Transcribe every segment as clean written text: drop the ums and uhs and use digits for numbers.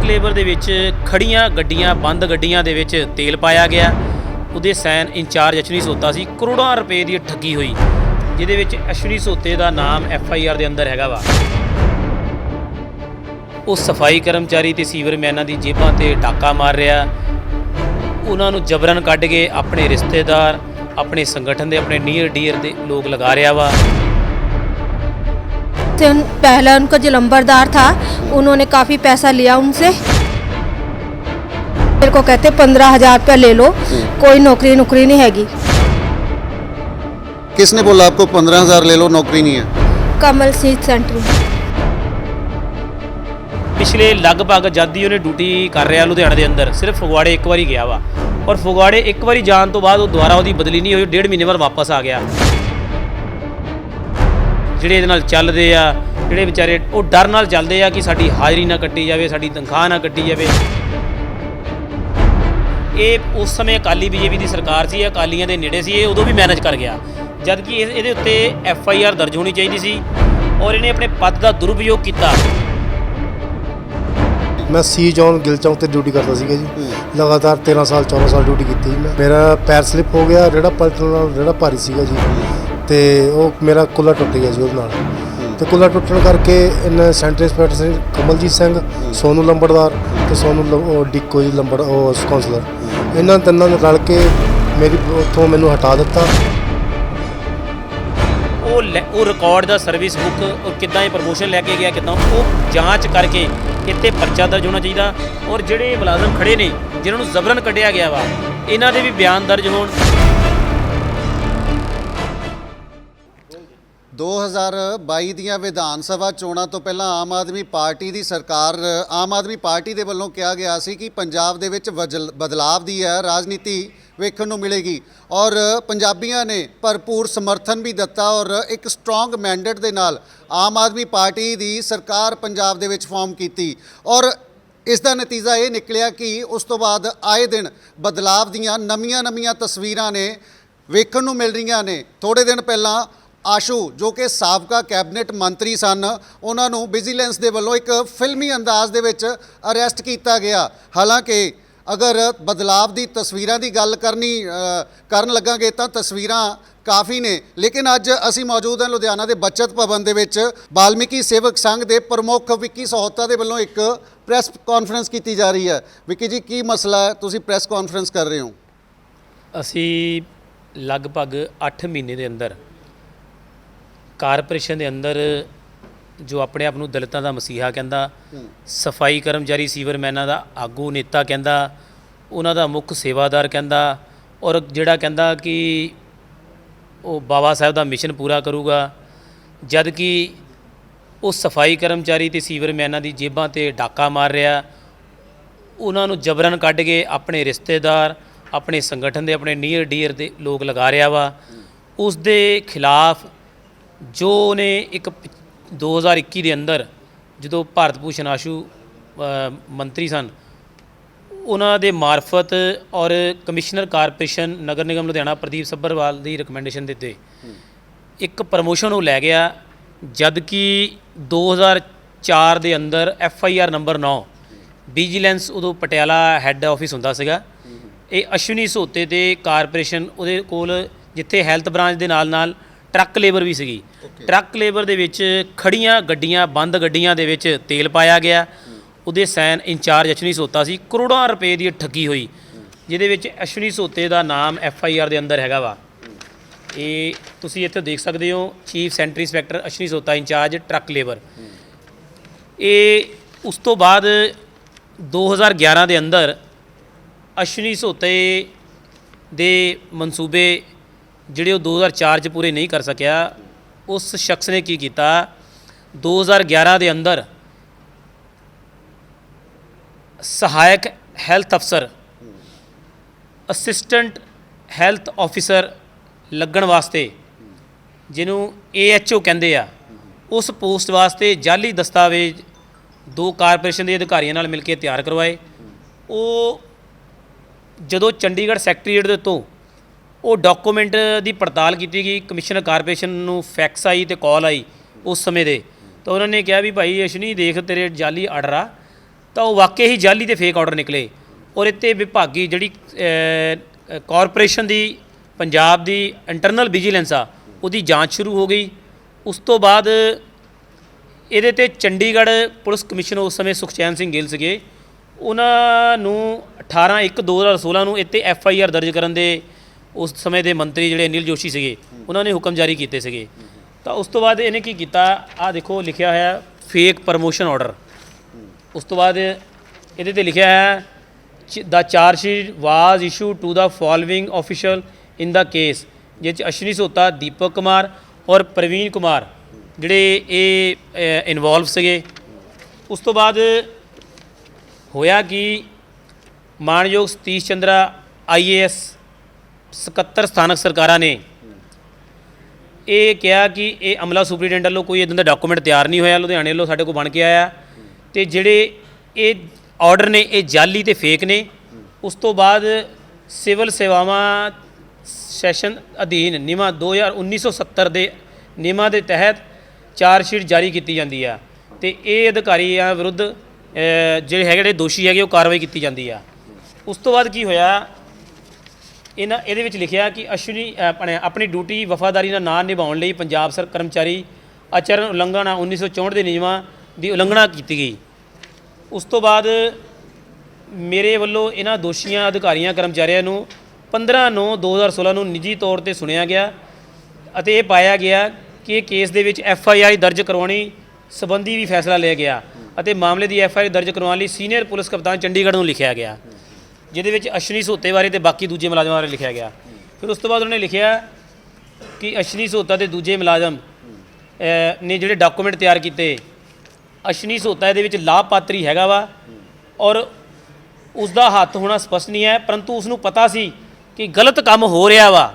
Labour ਦੇ ਵਿੱਚ ਖੜੀਆਂ ਗੱਡੀਆਂ ਬੰਦ ਗੱਡੀਆਂ ਦੇ ਵਿੱਚ ਤੇਲ ਪਾਇਆ ਗਿਆ। ਉਹਦੇ ਸੈਨ ਇੰਚਾਰਜ ਅਸ਼ਵਨੀ ਸੋਤਾ ਸੀ। ਕਰੋੜਾਂ ਰੁਪਏ ਦੀ ਠੱਗੀ ਹੋਈ, ਜਿਹਦੇ ਵਿੱਚ ਅਸ਼ਵਨੀ ਸੋਤੇ ਦਾ ਨਾਮ FIR ਦੇ ਅੰਦਰ ਹੈਗਾ ਵਾ। ਉਹ ਸਫਾਈ ਕਰਮਚਾਰੀ ਤੇ ਸੀਵਰਮੈਨਾਂ ਦੀ ਜੇਬਾਂ ਤੇ ਡਾਕਾ ਮਾਰ ਰਿਹਾ। ਉਹਨਾਂ ਨੂੰ ਜਬਰਨ ਕੱਢ ਕੇ ਆਪਣੇ ਰਿਸ਼ਤੇਦਾਰ, ਆਪਣੇ ਸੰਗਠਨ ਦੇ, ਆਪਣੇ ਨੀਅਰ ਡੀਅਰ ਦੇ ਲੋਕ ਲਗਾ ਰਿਹਾ ਵਾ। पहला उनका जो लंबरदार था उन्होंने काफ़ी पैसा लिया उनसे। मेरे को कहते 15,000 रुपया ले लो, कोई नौकरी नहीं हैगी। किसने बोला आपको 15,000 ले लो, नौकरी नहीं है? कमल सिंह सेंटर। ਪਿਛਲੇ ਲਗਭਗ ਜਦ ਦੀ ਉਹਨੇ ਡਿਊਟੀ ਕਰ ਰਿਹਾ ਲੁਧਿਆਣੇ ਦੇ ਅੰਦਰ, ਸਿਰਫ ਫਗਵਾੜੇ ਇੱਕ ਵਾਰੀ ਗਿਆ ਵਾ। ਔਰ ਫਗਵਾੜੇ ਇੱਕ ਵਾਰੀ ਜਾਣ ਤੋਂ ਬਾਅਦ ਉਹ ਦੁਬਾਰਾ ਉਹਦੀ ਬਦਲੀ ਨਹੀਂ ਹੋਈ। 1.5 ਮਹੀਨੇ ਬਾਅਦ ਵਾਪਸ ਆ ਗਿਆ। ਜਿਹੜੇ ਇਹਦੇ ਨਾਲ ਚੱਲਦੇ ਆ, ਜਿਹੜੇ ਵਿਚਾਰੇ ਉਹ ਡਰ ਨਾਲ ਚੱਲਦੇ ਆ ਕਿ ਸਾਡੀ ਹਾਜ਼ਰੀ ਨਾ ਕੱਟੀ ਜਾਵੇ, ਸਾਡੀ ਤਨਖਾਹ ਨਾ ਕੱਟੀ ਜਾਵੇ। ਇਹ ਉਸ ਸਮੇਂ ਅਕਾਲੀ BJP ਦੀ ਸਰਕਾਰ ਸੀ, ਅਕਾਲੀਆਂ ਦੇ ਨੇੜੇ ਸੀ। ਇਹ ਉਦੋਂ ਵੀ ਮੈਨੇਜ ਕਰ ਗਿਆ, ਜਦ ਕਿ ਇਹਦੇ ਉੱਤੇ FIR ਦਰਜ ਹੋਣੀ ਚਾਹੀਦੀ ਸੀ। ਔਰ ਇਹਨੇ ਆਪਣੇ ਪਦ ਦਾ ਦੁਰਉਪਯੋਗ ਕੀਤਾ। मैं सी जोन गिल चौक ਤੇ ਡਿਊਟੀ ਕਰਦਾ ਸੀਗਾ ਜੀ। ਲਗਾਤਾਰ 13 ਸਾਲ 14 ਸਾਲ ਡਿਊਟੀ ਕੀਤੀ ਮੈਂ। ਮੇਰਾ ਪੈਰ ਸਲਿਪ ਹੋ ਗਿਆ, ਜਿਹੜਾ ਪਲਟਣ ਨਾਲ ਜਿਹੜਾ ਭਾਰੀ ਸੀਗਾ ਜੀ, ਤੇ ਉਹ ਮੇਰਾ ਕੁੱਲਾ ਟੁੱਟ ਗਿਆ ਜੀ ਉਹਦੇ ਨਾਲ। ਤੇ ਕੁੱਲਾ ਟੁੱਟਣ ਕਰਕੇ ਇਹਨਾਂ ਸੈਂਟਰ ਇੰਸਪੈਕਟਰ ਸਿੰਘ ਕਮਲਜੀਤ ਸਿੰਘ, ਸੋਨੂ ਲੰਬੜਦਾਰ ਤੇ ਸੋਨੂ ਡਿੱਕੋ ਜੀ ਕਾਉਂਸਲਰ, ਇਹਨਾਂ ਤਿੰਨਾਂ ਨੇ ਰਲ ਕੇ ਮੇਰੀ ਉੱਥੋਂ ਮੈਨੂੰ ਹਟਾ ਦਿੱਤਾ। ਉਹ ਰਿਕਾਰਡ ਦਾ ਸਰਵਿਸ ਬੁੱਕ ਔਰ ਕਿੱਦਾਂ ਇਹ ਪ੍ਰਮੋਸ਼ਨ ਲੈ ਕੇ ਗਿਆ, ਕਿੱਦਾਂ ਉਹ ਜਾਂਚ ਕਰਕੇ ਇੱਥੇ ਪਰਚਾ ਦਰਜ ਹੋਣਾ ਚਾਹੀਦਾ। ਔਰ ਜਿਹੜੇ ਮੁਲਾਜ਼ਮ ਖੜੇ ਨੇ ਜਿਨ੍ਹਾਂ ਨੂੰ ਜ਼ਬਰਨ ਕੱਢਿਆ ਗਿਆ ਵਾ, ਇਹਨਾਂ ਦੇ ਵੀ ਬਿਆਨ ਦਰਜ ਹੋਣ। 2022 ਦੀਆਂ ਵਿਧਾਨ ਸਭਾ ਚੋਣਾਂ ਤੋਂ ਪਹਿਲਾਂ ਆਮ ਆਦਮੀ ਪਾਰਟੀ ਦੀ ਸਰਕਾਰ, ਆਮ ਆਦਮੀ ਪਾਰਟੀ ਦੇ ਵੱਲੋਂ ਕਿਹਾ ਗਿਆ ਸੀ ਕਿ ਪੰਜਾਬ ਦੇ ਵਿੱਚ ਬਦਲਾਵ ਦੀ ਹੈ ਰਾਜਨੀਤੀ ਵੇਖਣ ਨੂੰ ਮਿਲੇਗੀ। ਔਰ ਪੰਜਾਬੀਆਂ ਨੇ ਭਰਪੂਰ ਸਮਰਥਨ ਵੀ ਦਿੱਤਾ ਔਰ ਇੱਕ ਸਟਰੋਂਗ ਮੈਂਡੇਟ ਦੇ ਨਾਲ ਆਮ ਆਦਮੀ ਪਾਰਟੀ ਦੀ ਸਰਕਾਰ ਪੰਜਾਬ ਦੇ ਵਿੱਚ ਫਾਰਮ ਕੀਤੀ। ਔਰ ਇਸ ਦਾ ਨਤੀਜਾ ਇਹ ਨਿਕਲਿਆ ਕਿ ਉਸ ਤੋਂ ਬਾਅਦ ਆਏ ਦਿਨ ਬਦਲਾਵ ਦੀਆਂ ਨਵੀਆਂ ਤਸਵੀਰਾਂ ਨੇ ਵੇਖਣ ਨੂੰ ਮਿਲ ਰਹੀਆਂ ਨੇ। ਥੋੜ੍ਹੇ ਦਿਨ ਪਹਿਲਾਂ ਆਸ਼ੂ, ਜੋ ਕਿ ਸਾਬਕਾ ਕੈਬਨਿਟ ਮੰਤਰੀ ਸਨ, ਉਹਨਾਂ ਨੂੰ ਵਿਜੀਲੈਂਸ ਦੇ ਵੱਲੋਂ ਇੱਕ ਫਿਲਮੀ ਅੰਦਾਜ਼ ਦੇ ਵਿੱਚ ਅਰੈਸਟ ਕੀਤਾ ਗਿਆ। ਹਾਲਾਂਕਿ ਅਗਰ ਬਦਲਾਵ ਦੀ ਤਸਵੀਰਾਂ ਦੀ ਗੱਲ ਕਰਨ ਲੱਗਾਂਗੇ ਤਾਂ ਤਸਵੀਰਾਂ ਕਾਫੀ ਨੇ। ਲੇਕਿਨ ਅੱਜ ਅਸੀਂ ਮੌਜੂਦ ਹਾਂ ਲੁਧਿਆਣਾ ਦੇ ਬੱਚਤ ਭਵਨ ਦੇ ਵਿੱਚ। ਵਾਲਮੀਕੀ ਸੇਵਕ ਸੰਘ ਦੇ ਪ੍ਰਮੁੱਖ ਵਿੱਕੀ ਸਹੋਤਾ ਦੇ ਵੱਲੋਂ ਇੱਕ ਪ੍ਰੈਸ ਕਾਨਫਰੰਸ ਕੀਤੀ ਜਾ ਰਹੀ ਹੈ। ਵਿੱਕੀ ਜੀ, ਕੀ ਮਸਲਾ ਹੈ, ਤੁਸੀਂ ਪ੍ਰੈਸ ਕਾਨਫਰੰਸ ਕਰ ਰਹੇ ਹੋ? ਅਸੀਂ ਲਗਭਗ 8 ਮਹੀਨੇ ਦੇ ਅੰਦਰ ਕਾਰਪੋਰੇਸ਼ਨ ਦੇ ਅੰਦਰ ਜੋ ਆਪਣੇ ਆਪ ਨੂੰ ਦਲਿਤਾਂ ਦਾ ਮਸੀਹਾ ਕਹਿੰਦਾ, ਸਫਾਈ ਕਰਮਚਾਰੀ ਸੀਵਰਮੈਨਾਂ ਦਾ ਆਗੂ ਨੇਤਾ ਕਹਿੰਦਾ, ਉਹਨਾਂ ਦਾ ਮੁੱਖ ਸੇਵਾਦਾਰ ਕਹਿੰਦਾ, ਔਰ ਜਿਹੜਾ ਕਹਿੰਦਾ ਕਿ ਉਹ ਬਾਬਾ ਸਾਹਿਬ ਦਾ ਮਿਸ਼ਨ ਪੂਰਾ ਕਰੂਗਾ, ਜਦ ਕਿ ਉਹ ਸਫਾਈ ਕਰਮਚਾਰੀ ਤੇ ਸੀਵਰਮੈਨਾਂ ਦੀ ਜੇਬਾਂ ਤੇ ਡਾਕਾ ਮਾਰ ਰਿਹਾ। ਉਹਨਾਂ ਨੂੰ ਜਬਰਨ ਕੱਢ ਕੇ ਆਪਣੇ ਰਿਸ਼ਤੇਦਾਰ, ਆਪਣੇ ਸੰਗਠਨ ਦੇ, ਆਪਣੇ ਨੀਅਰ ਡੀਅਰ ਦੇ ਲੋਕ ਲਗਾ ਰਿਹਾ ਵਾ। ਉਸ ਦੇ ਖਿਲਾਫ ਜੋ ਉਹਨੇ ਇੱਕ 2021 ਦੇ ਅੰਦਰ ਜਦੋਂ ਭਾਰਤ ਭੂਸ਼ਣ ਆਸ਼ੂ ਮੰਤਰੀ ਸਨ, ਉਹਨਾਂ ਦੇ ਮਾਰਫਤ ਔਰ ਕਮਿਸ਼ਨਰ ਕਾਰਪੋਰੇਸ਼ਨ ਨਗਰ ਨਿਗਮ ਲੁਧਿਆਣਾ ਪ੍ਰਦੀਪ ਸੱਭਰਵਾਲ ਦੀ ਰਿਕਮੈਂਡੇਸ਼ਨ ਦੇ ਉੱਤੇ ਇੱਕ ਪ੍ਰਮੋਸ਼ਨ ਉਹ ਲੈ ਗਿਆ। ਜਦ ਕਿ 2004 ਦੇ ਅੰਦਰ FIR ਨੰਬਰ 9 ਵਿਜੀਲੈਂਸ, ਉਦੋਂ ਪਟਿਆਲਾ ਹੈੱਡ ਆਫਿਸ ਹੁੰਦਾ ਸੀਗਾ। ਇਹ ਅਸ਼ਵਨੀ ਸੋਤੇ ਦੇ ਕਾਰਪੋਰੇਸ਼ਨ, ਉਹਦੇ ਕੋਲ ਜਿੱਥੇ ਹੈਲਥ ਬ੍ਰਾਂਚ ਦੇ ਨਾਲ ਟਰੱਕ ਲੇਬਰ ਵੀ ਸੀਗੀ। ਟਰੱਕ ਲੇਬਰ ਦੇ ਵਿੱਚ ਖੜੀਆਂ ਗੱਡੀਆਂ ਬੰਦ ਗੱਡੀਆਂ ਦੇ ਵਿੱਚ ਤੇਲ ਪਾਇਆ ਗਿਆ। ਉਹਦੇ ਸੈਨ ਇੰਚਾਰਜ ਅਸ਼ਵਨੀ ਸੋਤਾ ਸੀ। ਕਰੋੜਾਂ ਰੁਪਏ ਦੀ ਠੱਗੀ ਹੋਈ, ਜਿਹਦੇ ਵਿੱਚ ਅਸ਼ਵਨੀ ਸੋਤੇ ਦਾ ਨਾਮ FIR ਦੇ ਅੰਦਰ ਹੈਗਾ ਵਾ। ਇਹ ਤੁਸੀਂ ਇੱਥੇ ਦੇਖ ਸਕਦੇ ਹੋ, chief centre inspector Ashwani Sota incharge truck labour. ਇਹ ਉਸ ਤੋਂ ਬਾਅਦ 2011 ਦੇ ਅੰਦਰ ਅਸ਼ਵਨੀ ਸੋਤੇ ਦੇ ਮਨਸੂਬੇ ਜਿਹੜੇ ਉਹ 2004 'ਚ ਪੂਰੇ ਨਹੀਂ ਕਰ ਸਕਿਆ। ਉਸ ਸ਼ਖਸ ਨੇ ਕੀ ਕੀਤਾ, 2011 ਦੇ ਅੰਦਰ ਸਹਾਇਕ ਹੈਲਥ ਅਫਸਰ, ਅਸਿਸਟੈਂਟ ਹੈਲਥ ਆਫਿਸਰ ਲੱਗਣ ਵਾਸਤੇ, ਜਿਹਨੂੰ AHO ਕਹਿੰਦੇ ਆ, ਉਸ ਪੋਸਟ ਵਾਸਤੇ ਜਾਲੀ ਦਸਤਾਵੇਜ਼ 2 ਕਾਰਪੋਰੇਸ਼ਨ ਦੇ ਅਧਿਕਾਰੀਆਂ ਨਾਲ ਮਿਲ ਕੇ ਤਿਆਰ ਕਰਵਾਏ। ਉਹ ਜਦੋਂ ਚੰਡੀਗੜ੍ਹ ਸੈਕਟਰੀਏਟ ਦੇ ਤੋਂ ਉਹ ਡਾਕੂਮੈਂਟ ਦੀ ਪੜਤਾਲ ਕੀਤੀ ਗਈ, ਕਮਿਸ਼ਨਰ ਕਾਰਪੋਰੇਸ਼ਨ ਨੂੰ ਫੈਕਸ ਆਈ ਤੇ ਕਾਲ ਆਈ ਉਸ ਸਮੇਂ ਦੇ, ਤਾਂ ਉਹਨਾਂ ਨੇ ਕਿਹਾ ਵੀ ਭਾਈ ਅਸ਼ਵਨੀ ਦੇਖ, ਤੇਰੇ ਜਾਲੀ ਆਰਡਰ ਆ, ਤਾਂ ਉਹ ਵਾਕਈ ਹੀ ਜਾਲੀ ਤੇ ਫੇਕ ਆਰਡਰ ਨਿਕਲੇ ਔਰ ਇੱਥੇ ਵਿਭਾਗੀ ਜਿਹੜੀ ਕਾਰਪੋਰੇਸ਼ਨ ਦੀ ਪੰਜਾਬ ਦੀ ਇੰਟਰਨਲ ਵਿਜੀਲੈਂਸ ਆ ਉਹਦੀ ਜਾਂਚ ਸ਼ੁਰੂ ਹੋ ਗਈ। ਉਸ ਤੋਂ ਬਾਅਦ ਇਹਦੇ ਤੇ ਚੰਡੀਗੜ੍ਹ ਪੁਲਿਸ ਕਮਿਸ਼ਨਰ ਉਸ ਸਮੇਂ ਸੁਖਚੈਨ ਸਿੰਘ ਗਿੱਲ ਸੀਗੇ, ਉਹਨਾਂ ਨੂੰ 18/1/2016 ਨੂੰ ਇੱਥੇ FIR ਦਰਜ ਕਰਨ ਦੇ ਉਸ ਸਮੇਂ ਦੇ ਮੰਤਰੀ ਜਿਹੜੇ ਅਨਿਲ ਜੋਸ਼ੀ ਸੀਗੇ ਉਹਨਾਂ ਨੇ ਹੁਕਮ ਜਾਰੀ ਕੀਤੇ ਸੀਗੇ। ਤਾਂ ਉਸ ਤੋਂ ਬਾਅਦ ਇਹਨੇ ਕੀ ਕੀਤਾ, ਆਹ ਦੇਖੋ ਲਿਖਿਆ ਹੋਇਆ ਫੇਕ ਪ੍ਰਮੋਸ਼ਨ ਆਰਡਰ। ਉਸ ਤੋਂ ਬਾਅਦ ਇਹਦੇ ਤੇ ਲਿਖਿਆ ਹੈ the chargesheet was issue to the following official in the case, ਜਿਸ 'ਚ ਅਸ਼ਵਨੀ ਸੋਤਾ, ਦੀਪਕ ਕੁਮਾਰ ਔਰ ਪ੍ਰਵੀਨ ਕੁਮਾਰ ਜਿਹੜੇ ਇਹ ਇਨਵੋਲਵ ਸੀਗੇ। ਉਸ ਤੋਂ ਬਾਅਦ ਹੋਇਆ ਕਿ ਮਾਣਯੋਗ ਸਤੀਸ਼ ਚੰਦਰਾ IAS 77 ਸਥਾਨਕ ਸਰਕਾਰਾਂ ਨੇ ਇਹ ਕਿਹਾ ਕਿ ਇਹ ਅਮਲਾ ਸੁਪਰੀਡੈਂਟ ਵੱਲੋਂ ਕੋਈ ਇੱਦਾਂ ਦਾ ਡਾਕੂਮੈਂਟ ਤਿਆਰ ਨਹੀਂ ਹੋਇਆ, ਲੁਧਿਆਣੇ ਵੱਲੋਂ ਸਾਡੇ ਕੋਲ ਬਣ ਕੇ ਆਇਆ ਤੇ ਜਿਹੜੇ ਇਹ ਆਰਡਰ ਨੇ ਇਹ ਜਾਲੀ ਤੇ ਫੇਕ ਨੇ। ਉਸ ਤੋਂ ਬਾਅਦ ਸਿਵਲ ਸੇਵਾਵਾਂ ਸੈਸ਼ਨ ਅਧੀਨ ਨਿਯਮਾਂ 1970 ਦੇ ਨਿਯਮਾਂ ਦੇ ਤਹਿਤ ਚਾਰਜਸ਼ੀਟ ਜਾਰੀ ਕੀਤੀ ਜਾਂਦੀ ਆ ਤੇ ਇਹ ਅਧਿਕਾਰੀਆਂ ਵਿਰੁੱਧ ਜਿਹੜੇ ਹੈਗੇ ਦੋਸ਼ੀ ਹੈਗੇ ਉਹ ਕਾਰਵਾਈ ਕੀਤੀ ਜਾਂਦੀ ਆ। ਉਸ ਤੋਂ ਬਾਅਦ ਕੀ ਹੋਇਆ, ਇਹਦੇ ਵਿੱਚ ਲਿਖਿਆ ਕਿ ਅਸ਼ਵਨੀ ਆਪਣੀ ਡਿਊਟੀ ਵਫਾਦਾਰੀ ਨਾਲ ਨਾ ਨਿਭਾਉਣ ਲਈ ਪੰਜਾਬ ਸਰ ਕਰਮਚਾਰੀ ਆਚਰਣ ਉਲੰਘਣਾ 1964 ਦੇ ਨਿਯਮਾਂ ਦੀ ਉਲੰਘਣਾ ਕੀਤੀ ਗਈ। ਉਸ ਤੋਂ ਬਾਅਦ ਮੇਰੇ ਵੱਲੋਂ ਇਹਨਾਂ ਦੋਸ਼ੀਆਂ ਅਧਿਕਾਰੀਆਂ ਕਰਮਚਾਰੀਆਂ ਨੂੰ 15/9/2016 ਨੂੰ ਨਿੱਜੀ ਤੌਰ ਤੇ ਸੁਣਿਆ ਗਿਆ ਅਤੇ ਇਹ ਪਾਇਆ ਗਿਆ ਕਿ ਇਹ ਕੇਸ ਦੇ ਵਿੱਚ FIR ਦਰਜ ਕਰਵਾਉਣੀ ਸੰਬੰਧੀ ਵੀ ਫੈਸਲਾ ਲਿਆ ਗਿਆ ਅਤੇ ਮਾਮਲੇ ਦੀ FIR ਦਰਜ ਕਰਵਾਉਣ ਲਈ ਸੀਨੀਅਰ ਪੁਲਿਸ ਕਪਤਾਨ ਚੰਡੀਗੜ੍ਹ ਨੂੰ ਲਿਖਿਆ ਗਿਆ, ਜਿਹਦੇ ਵਿੱਚ ਅਸ਼ਵਨੀ ਸੋਤੇ ਬਾਰੇ ਤੇ ਬਾਕੀ ਦੂਜੇ ਮੁਲਾਜ਼ਮਾਂ ਬਾਰੇ ਲਿਖਿਆ ਗਿਆ। ਫਿਰ ਉਸ ਤੋਂ ਬਾਅਦ ਉਹਨੇ ਲਿਖਿਆ ਕਿ ਅਸ਼ਵਨੀ ਸੋਤਾ ਦੇ ਦੂਜੇ ਮੁਲਾਜ਼ਮ ਨੇ ਜਿਹੜੇ ਡਾਕੂਮੈਂਟ ਤਿਆਰ ਕੀਤੇ, ਅਸ਼ਵਨੀ ਸੋਤਾ ਇਹਦੇ ਵਿੱਚ ਲਾਭਪਾਤਰੀ ਹੈਗਾ ਵਾ ਔਰ ਉਸ ਦਾ ਹੱਥ ਹੋਣਾ ਸਪਸ਼ਟ ਨਹੀਂ ਹੈ, ਪਰੰਤੂ ਉਸ ਨੂੰ ਪਤਾ ਸੀ ਕਿ ਗਲਤ ਕੰਮ ਹੋ ਰਿਹਾ ਵਾ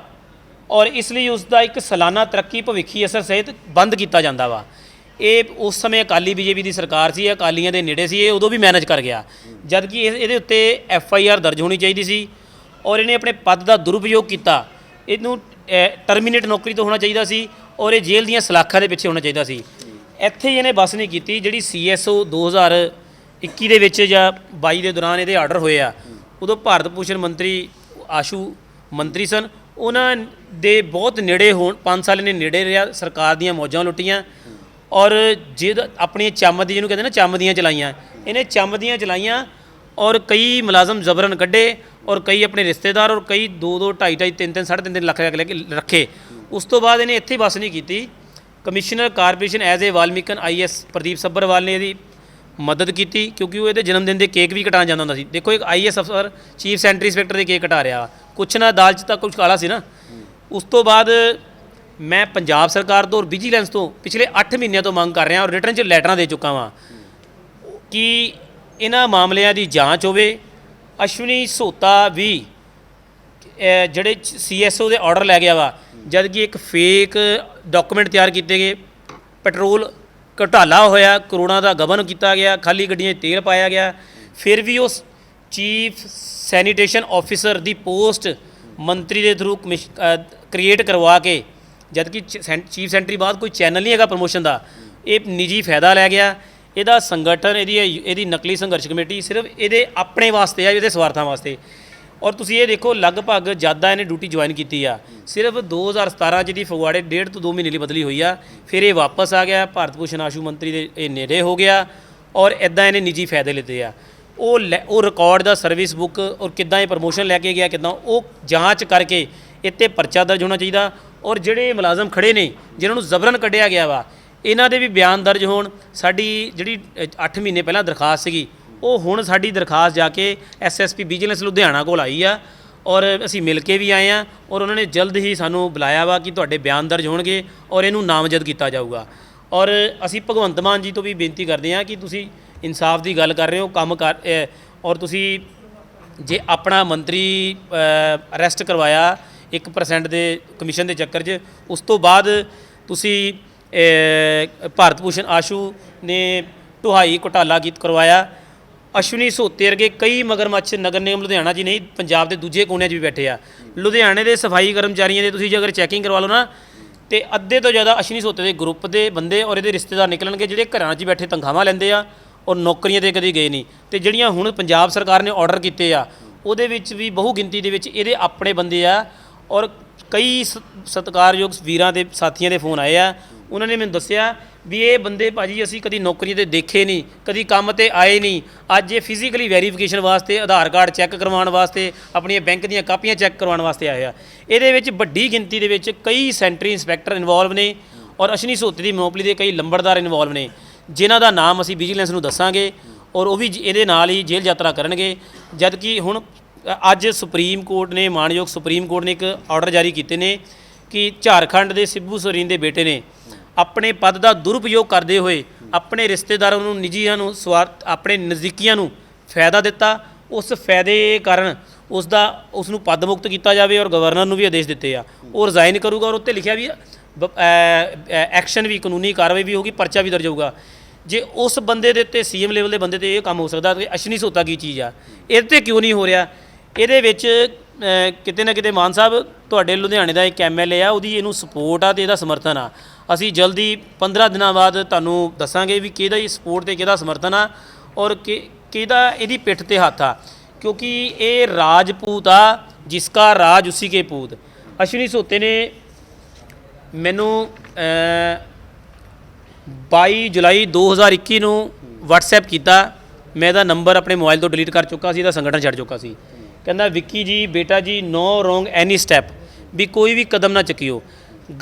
ਔਰ ਇਸ ਲਈ ਉਸ ਦਾ ਇੱਕ ਸਾਲਾਨਾ ਤਰੱਕੀ ਭਵਿੱਖੀ ਅਸਰ ਸਹਿਤ ਬੰਦ ਕੀਤਾ ਜਾਂਦਾ ਵਾ। ਇਹ ਉਸ ਸਮੇਂ ਅਕਾਲੀ BJP ਦੀ ਸਰਕਾਰ ਸੀ, ਅਕਾਲੀਆਂ ਦੇ ਨੇੜੇ ਸੀ, ਇਹ ਉਦੋਂ ਵੀ ਮੈਨੇਜ ਕਰ ਗਿਆ, ਜਦ ਕਿ ਇਹਦੇ ਉੱਤੇ FIR ਦਰਜ ਹੋਣੀ ਚਾਹੀਦੀ ਸੀ ਔਰ ਇਹਨੇ ਆਪਣੇ ਪਦ ਦਾ ਦੁਰਉਪਯੋਗ ਕੀਤਾ। ਇਹਨੂੰ ਟਰਮੀਨੇਟ ਨੌਕਰੀ ਤੋਂ ਹੋਣਾ ਚਾਹੀਦਾ ਸੀ ਔਰ ਇਹ ਜੇਲ੍ਹ ਦੀਆਂ ਸਲਾਖਾਂ ਦੇ ਪਿੱਛੇ ਹੋਣਾ ਚਾਹੀਦਾ ਸੀ। ਇੱਥੇ ਹੀ ਇਹਨੇ ਬਸ ਨਹੀਂ ਕੀਤੀ। ਜਿਹੜੀ CSO 2021 ਦੇ ਵਿੱਚ ਜਾਂ 22 ਦੇ ਦੌਰਾਨ ਇਹਦੇ ਆਰਡਰ ਹੋਏ ਆ, ਉਦੋਂ ਭਾਰਤ ਭੂਸ਼ਣ ਮੰਤਰੀ ਆਸ਼ੂ ਮੰਤਰੀ ਸਨ, ਉਹਨਾਂ ਦੇ ਬਹੁਤ ਨੇੜੇ ਹੋਣ 5 ਸਾਲ ਇਹਨੇ ਨੇੜੇ ਰਿਹਾ, ਸਰਕਾਰ ਦੀਆਂ ਮੌਜਾਂ ਲੁੱਟੀਆਂ ਔਰ ਆਪਣੀਆਂ ਚੰਮ ਦੀ ਜਿਹਨੂੰ ਕਹਿੰਦੇ ਨਾ ਚੰਮ ਦੀਆਂ ਚਲਾਈਆਂ, ਇਹਨੇ ਚੰਮ ਦੀਆਂ ਚਲਾਈਆਂ ਔਰ ਕਈ ਮੁਲਾਜ਼ਮ ਜ਼ਬਰਨ ਕੱਢੇ ਔਰ ਕਈ ਆਪਣੇ ਰਿਸ਼ਤੇਦਾਰ ਔਰ ਕਈ 2-2 2.5 3-3 3.5 ਲੱਖ ਰੱਖੇ। ਉਸ ਤੋਂ ਬਾਅਦ ਇਹਨੇ ਇੱਥੇ ਬਸ ਨਹੀਂ ਕੀਤੀ, commissioner corporation as a Valmikan IAS Pradeep Sabharwal ਨੇ ਇਹਦੀ ਮਦਦ ਕੀਤੀ ਕਿਉਂਕਿ ਉਹ ਇਹਦੇ ਜਨਮ ਦਿਨ ਦੇ ਕੇਕ ਵੀ ਕਟਾਉਣ ਜਾਂਦਾ ਹੁੰਦਾ ਸੀ। ਦੇਖੋ ਇੱਕ IAS ਅਫਸਰ ਚੀਫ ਸੈਂਟਰੀ ਇੰਸਪੈਕਟਰ ਦੇ ਕੇਕ ਕਟਾ ਰਿਹਾ, ਕੁਛ ਨਾ ਦਾਲ 'ਚ ਤਾਂ ਕੁਛ ਕਾਲਾ ਸੀ ਨਾ। ਉਸ ਤੋਂ ਬਾਅਦ ਮੈਂ ਪੰਜਾਬ ਸਰਕਾਰ ਤੋਂ ਔਰ ਵਿਜੀਲੈਂਸ ਤੋਂ ਪਿਛਲੇ 8 ਮਹੀਨਿਆਂ ਤੋਂ ਮੰਗ ਕਰ ਰਿਹਾ ਔਰ ਰਿਟਰਨ 'ਚ ਲੈਟਰਾਂ ਦੇ ਚੁੱਕਾ ਵਾਂ ਕਿ ਇਹਨਾਂ ਮਾਮਲਿਆਂ ਦੀ ਜਾਂਚ ਹੋਵੇ। ਅਸ਼ਵਨੀ ਸੋਤਾ ਵੀ ਜਿਹੜੇ CSO ਦੇ ਆਰਡਰ ਲੈ ਗਿਆ ਵਾ, ਜਦ ਕਿ ਇੱਕ ਫੇਕ ਡਾਕੂਮੈਂਟ ਤਿਆਰ ਕੀਤੇ ਗਏ, ਪੈਟਰੋਲ ਘੁਟਾਲਾ ਹੋਇਆ, ਕਰੋੜਾਂ ਦਾ ਗਬਨ ਕੀਤਾ ਗਿਆ, ਖਾਲੀ ਗੱਡੀਆਂ 'ਚ ਤੇਲ ਪਾਇਆ ਗਿਆ, ਫਿਰ ਵੀ ਉਸ ਚੀਫ ਸੈਨੀਟੇਸ਼ਨ ਆਫਿਸਰ ਦੀ ਪੋਸਟ ਮੰਤਰੀ ਦੇ ਥਰੂ ਕ੍ਰੀਏਟ ਕਰਵਾ ਕੇ, ਜਦ ਕਿ ਚੀਫ ਸੈਂਟਰੀ ਬਾਅਦ ਕੋਈ ਚੈਨਲ ਨਹੀਂ ਹੈਗਾ ਪ੍ਰਮੋਸ਼ਨ ਦਾ, ਇਹ ਨਿੱਜੀ ਫਾਇਦਾ ਲੈ ਗਿਆ। ਇਹਦਾ ਸੰਗਠਨ ਇਹਦੀ ਨਕਲੀ ਸੰਘਰਸ਼ ਕਮੇਟੀ ਸਿਰਫ ਇਹਦੇ ਆਪਣੇ ਵਾਸਤੇ ਆ, ਇਹਦੇ ਸਵਾਰਥਾਂ ਵਾਸਤੇ। ਔਰ ਤੁਸੀਂ ਇਹ ਦੇਖੋ ਲਗਭਗ ਜ਼ਿਆਦਾ ਇਹਨੇ ਡਿਊਟੀ ਜੁਆਇਨ ਕੀਤੀ ਆ, ਸਿਰਫ 2017 ਜਿਹਦੀ ਫਗਵਾੜੇ 1.5 ਤੋਂ 2 ਮਹੀਨੇ ਲਈ ਬਦਲੀ ਹੋਈ ਆ, ਫਿਰ ਇਹ ਵਾਪਸ ਆ ਗਿਆ, ਭਾਰਤ ਭੂਸ਼ਣ ਆਸ਼ੂ ਮੰਤਰੀ ਦੇ ਇਹ ਨੇੜੇ ਹੋ ਗਿਆ ਔਰ ਇੱਦਾਂ ਇਹਨੇ ਨਿੱਜੀ ਫਾਇਦੇ ਲਿੱਤੇ ਆ। ਉਹ ਰਿਕਾਰਡ ਦਾ ਸਰਵਿਸ ਬੁੱਕ ਔਰ ਕਿੱਦਾਂ ਇਹ ਪ੍ਰਮੋਸ਼ਨ ਲੈ ਕੇ ਗਿਆ, ਕਿੱਦਾਂ ਉਹ ਜਾਂਚ ਕਰਕੇ ਇੱਥੇ ਪਰਚਾ ਦਰਜ ਹੋਣਾ ਚਾਹੀਦਾ ਔਰ ਜਿਹੜੇ ਮੁਲਾਜ਼ਮ ਖੜੇ ਨੇ ਜਿਨ੍ਹਾਂ ਨੂੰ ਜ਼ਬਰਨ ਕੱਢਿਆ ਗਿਆ ਵਾ, ਇਹਨਾਂ ਦੇ ਵੀ ਬਿਆਨ ਦਰਜ ਹੋਣ। ਸਾਡੀ ਜਿਹੜੀ 8 ਮਹੀਨੇ ਪਹਿਲਾਂ ਦਰਖਾਸਤ ਸੀਗੀ, ਉਹ ਹੁਣ ਸਾਡੀ ਦਰਖਾਸਤ ਜਾ ਕੇ SSP ਵਿਜੀਲੈਂਸ ਲੁਧਿਆਣਾ ਕੋਲ ਆਈ ਆ ਔਰ ਅਸੀਂ ਮਿਲ ਕੇ ਵੀ ਆਏ ਆ ਔਰ ਉਹਨਾਂ ਨੇ ਜਲਦ ਹੀ ਸਾਨੂੰ ਬੁਲਾਇਆ ਵਾ ਕਿ ਤੁਹਾਡੇ ਬਿਆਨ ਦਰਜ ਹੋਣਗੇ ਔਰ ਇਹਨੂੰ ਨਾਮਜ਼ਦ ਕੀਤਾ ਜਾਊਗਾ। ਔਰ ਅਸੀਂ ਭਗਵੰਤ ਮਾਨ ਜੀ ਤੋਂ ਵੀ ਬੇਨਤੀ ਕਰਦੇ ਹਾਂ ਕਿ ਤੁਸੀਂ ਇਨਸਾਫ ਦੀ ਗੱਲ ਕਰ ਰਹੇ ਹੋ, ਕੰਮ ਕਰ ਔਰ ਤੁਸੀਂ ਜੇ ਆਪਣਾ ਮੰਤਰੀ ਅਰੈਸਟ ਕਰਵਾਇਆ 1% ਦੇ ਕਮਿਸ਼ਨ ਦੇ ਚੱਕਰ 'ਚ, ਉਸ ਤੋਂ ਬਾਅਦ ਤੁਸੀਂ ਭਾਰਤ ਭੂਸ਼ਣ ਆਸ਼ੂ ਨੇ ਢੁਹਾਈ ਘੁਟਾਲਾ ਕਰਵਾਇਆ। ਅਸ਼ਵਨੀ ਸੋਤੇ ਵਰਗੇ ਕਈ ਮਗਰਮੱਛ ਨਗਰ ਨਿਗਮ ਲੁਧਿਆਣਾ ਜੀ ਨਹੀਂ, ਪੰਜਾਬ ਦੇ ਦੂਜੇ ਕੋਨਿਆਂ 'ਚ ਵੀ ਬੈਠੇ ਆ। ਲੁਧਿਆਣੇ ਦੇ ਸਫਾਈ ਕਰਮਚਾਰੀਆਂ ਦੇ ਤੁਸੀਂ ਜੇ ਅਗਰ ਚੈਕਿੰਗ ਕਰਵਾ ਲਓ ਨਾ, ਤੇ ਅੱਧੇ ਤੋਂ ਜ਼ਿਆਦਾ ਅਸ਼ਵਨੀ ਸੋਤੇ ਦੇ ਗਰੁੱਪ ਦੇ ਬੰਦੇ ਔਰ ਇਹਦੇ ਰਿਸ਼ਤੇਦਾਰ ਨਿਕਲਣਗੇ ਜਿਹੜੇ ਘਰਾਂ 'ਚ ਬੈਠੇ ਤਨਖਾਹਾਂ ਲੈਂਦੇ ਆ ਔਰ ਨੌਕਰੀਆਂ ਤੇ ਕਦੀ ਗਏ ਨਹੀਂ। ਤੇ ਜਿਹੜੀਆਂ ਹੁਣ ਪੰਜਾਬ ਸਰਕਾਰ ਨੇ ਆਰਡਰ ਕੀਤੇ ਆ ਉਹਦੇ ਵਿੱਚ ਵੀ ਬਹੁ ਗਿਣਤੀ ਦੇ ਵਿੱਚ ਇਹਦੇ ਆਪਣੇ ਬੰਦੇ ਆ। ਔਰ ਕਈ ਸਤਿਕਾਰਯੋਗ ਵੀਰਾਂ ਦੇ ਸਾਥੀਆਂ ਦੇ ਫੋਨ ਆਏ ਆ, ਉਹਨਾਂ ਨੇ ਮੈਨੂੰ ਦੱਸਿਆ ਵੀ ਇਹ ਬੰਦੇ ਭਾਜੀ ਅਸੀਂ ਕਦੀ ਨੌਕਰੀ ਤੇ ਦੇਖੇ ਨਹੀਂ, ਕਦੀ ਕੰਮ ਤੇ ਆਏ ਨਹੀਂ, ਅੱਜ ਇਹ ਫਿਜ਼ੀਕਲੀ ਵੈਰੀਫਿਕੇਸ਼ਨ ਵਾਸਤੇ ਆਧਾਰ ਕਾਰਡ ਚੈੱਕ ਕਰਵਾਉਣ ਵਾਸਤੇ ਆਪਣੀਆਂ ਬੈਂਕ ਦੀਆਂ ਕਾਪੀਆਂ ਚੈੱਕ ਕਰਵਾਉਣ ਵਾਸਤੇ ਆਏ ਆ। ਇਹਦੇ ਵਿੱਚ ਵੱਡੀ ਗਿਣਤੀ ਦੇ ਵਿੱਚ ਕਈ ਸੈਂਟਰੀ ਇੰਸਪੈਕਟਰ ਇਨਵੋਲਵ ਨੇ ਔਰ ਅਸ਼ਨੀ ਸੋਤੀ ਦੀ ਮੋਨੋਪਲੀ ਦੇ ਕਈ ਲੰਬੜਦਾਰ ਇਨਵੋਲਵ ਨੇ, ਜਿਨ੍ਹਾਂ ਦਾ ਨਾਮ ਅਸੀਂ ਵਿਜੀਲੈਂਸ ਨੂੰ ਦੱਸਾਂਗੇ ਔਰ ਉਹ ਵੀ ਇਹਦੇ ਨਾਲ ਹੀ ਜੇਲ੍ਹ ਯਾਤਰਾ ਕਰਨਗੇ। ਜਦ ਕਿ ਹੁਣ ਅੱਜ ਸੁਪਰੀਮ ਕੋਰਟ ਨੇ, ਮਾਣਯੋਗ ਸੁਪਰੀਮ ਕੋਰਟ ਨੇ ਇੱਕ ਆਰਡਰ ਜਾਰੀ ਕੀਤੇ ਨੇ ਕਿ ਝਾਰਖੰਡ ਦੇ ਸਿੱਬੂ ਸੋਰੇਨ ਦੇ ਬੇਟੇ ਨੇ ਆਪਣੇ ਪਦ ਦਾ ਦੁਰਉਪਯੋਗ ਕਰਦੇ ਹੋਏ ਆਪਣੇ ਰਿਸ਼ਤੇਦਾਰਾਂ ਨੂੰ, ਨਿੱਜੀਆਂ ਨੂੰ, ਸਵਾਰਥ ਆਪਣੇ ਨਜ਼ਦੀਕੀਆਂ ਨੂੰ ਫਾਇਦਾ ਦਿੱਤਾ। ਉਸ ਫਾਇਦੇ ਕਾਰਨ ਉਸ ਨੂੰ ਪਦ ਮੁਕਤ ਕੀਤਾ ਜਾਵੇ ਔਰ ਗਵਰਨਰ ਨੂੰ ਵੀ ਆਦੇਸ਼ ਦਿੱਤੇ ਆ ਉਹ ਰਿਜ਼ਾਈਨ ਕਰੂਗਾ। ਔਰ ਉੱਤੇ ਲਿਖਿਆ ਵੀ ਐਕਸ਼ਨ ਵੀ, ਕਾਨੂੰਨੀ ਕਾਰਵਾਈ ਵੀ ਹੋਊਗੀ, ਪਰਚਾ ਵੀ ਦਰਜ ਹੋਊਗਾ। ਜੇ ਉਸ ਬੰਦੇ ਦੇ ਉੱਤੇ ਸੀਐਮ ਲੈਵਲ ਦੇ ਬੰਦੇ ਤੇ ਇਹ ਕੰਮ ਹੋ ਸਕਦਾ ਤੇ ਅਸ਼ਨੀ ਸੋਤਾ ਕੀ ਚੀਜ਼ ਆ, ਇਹਦੇ ਤੇ ਕਿਉਂ ਨਹੀਂ ਹੋ ਰਿਹਾ? ਇਹਦੇ ਵਿੱਚ ਕਿਤੇ ਨਾ ਕਿਤੇ ਮਾਨ ਸਾਹਿਬ ਤੁਹਾਡੇ ਲੁਧਿਆਣੇ ਦਾ ਇੱਕ ਐਮਐਲਏ ਆ, ਉਹਦੀ ਇਹਨੂੰ ਸਪੋਰਟ ਆ ਤੇ ਇਹਦਾ ਸਮਰਥਨ ਆ। ਅਸੀਂ ਜਲਦੀ 15 ਦਿਨਾਂ ਬਾਅਦ ਤੁਹਾਨੂੰ ਦੱਸਾਂਗੇ ਵੀ ਕਿਹਦਾ ਹੀ ਸਪੋਰਟ ਤੇ ਕਿਹਦਾ ਸਮਰਥਨ ਆ ਔਰ ਕਿਹਦਾ ਇਹਦੀ ਪਿੱਠ ਤੇ ਹੱਥ ਆ, ਕਿਉਂਕਿ ਇਹ ਰਾਜਪੂਤ ਆ, ਜਿਸਕਾ ਰਾਜ ਉਸੀ ਕੇ ਪੂਤ। ਅਸ਼ਵਨੀ ਸੋਤੇ ਨੇ ਮੈਨੂੰ 22 ਜੁਲਾਈ 2021 ਨੂੰ WhatsApp ਕੀਤਾ। ਮੈਂ ਇਹਦਾ ਨੰਬਰ ਆਪਣੇ ਮੋਬਾਈਲ ਤੋਂ ਡਿਲੀਟ ਕਰ ਚੁੱਕਾ ਸੀ, ਇਹਦਾ ਸੰਗਠਨ ਛੱਡ ਚੁੱਕਾ ਸੀ। ਕਹਿੰਦਾ ਵਿੱਕੀ ਜੀ ਬੇਟਾ ਜੀ ਨੋ ਰੋਂਗ ਐਨੀ ਸਟੈਪ, ਵੀ ਕੋਈ ਵੀ ਕਦਮ ਨਾ ਚੱਕਿਓ,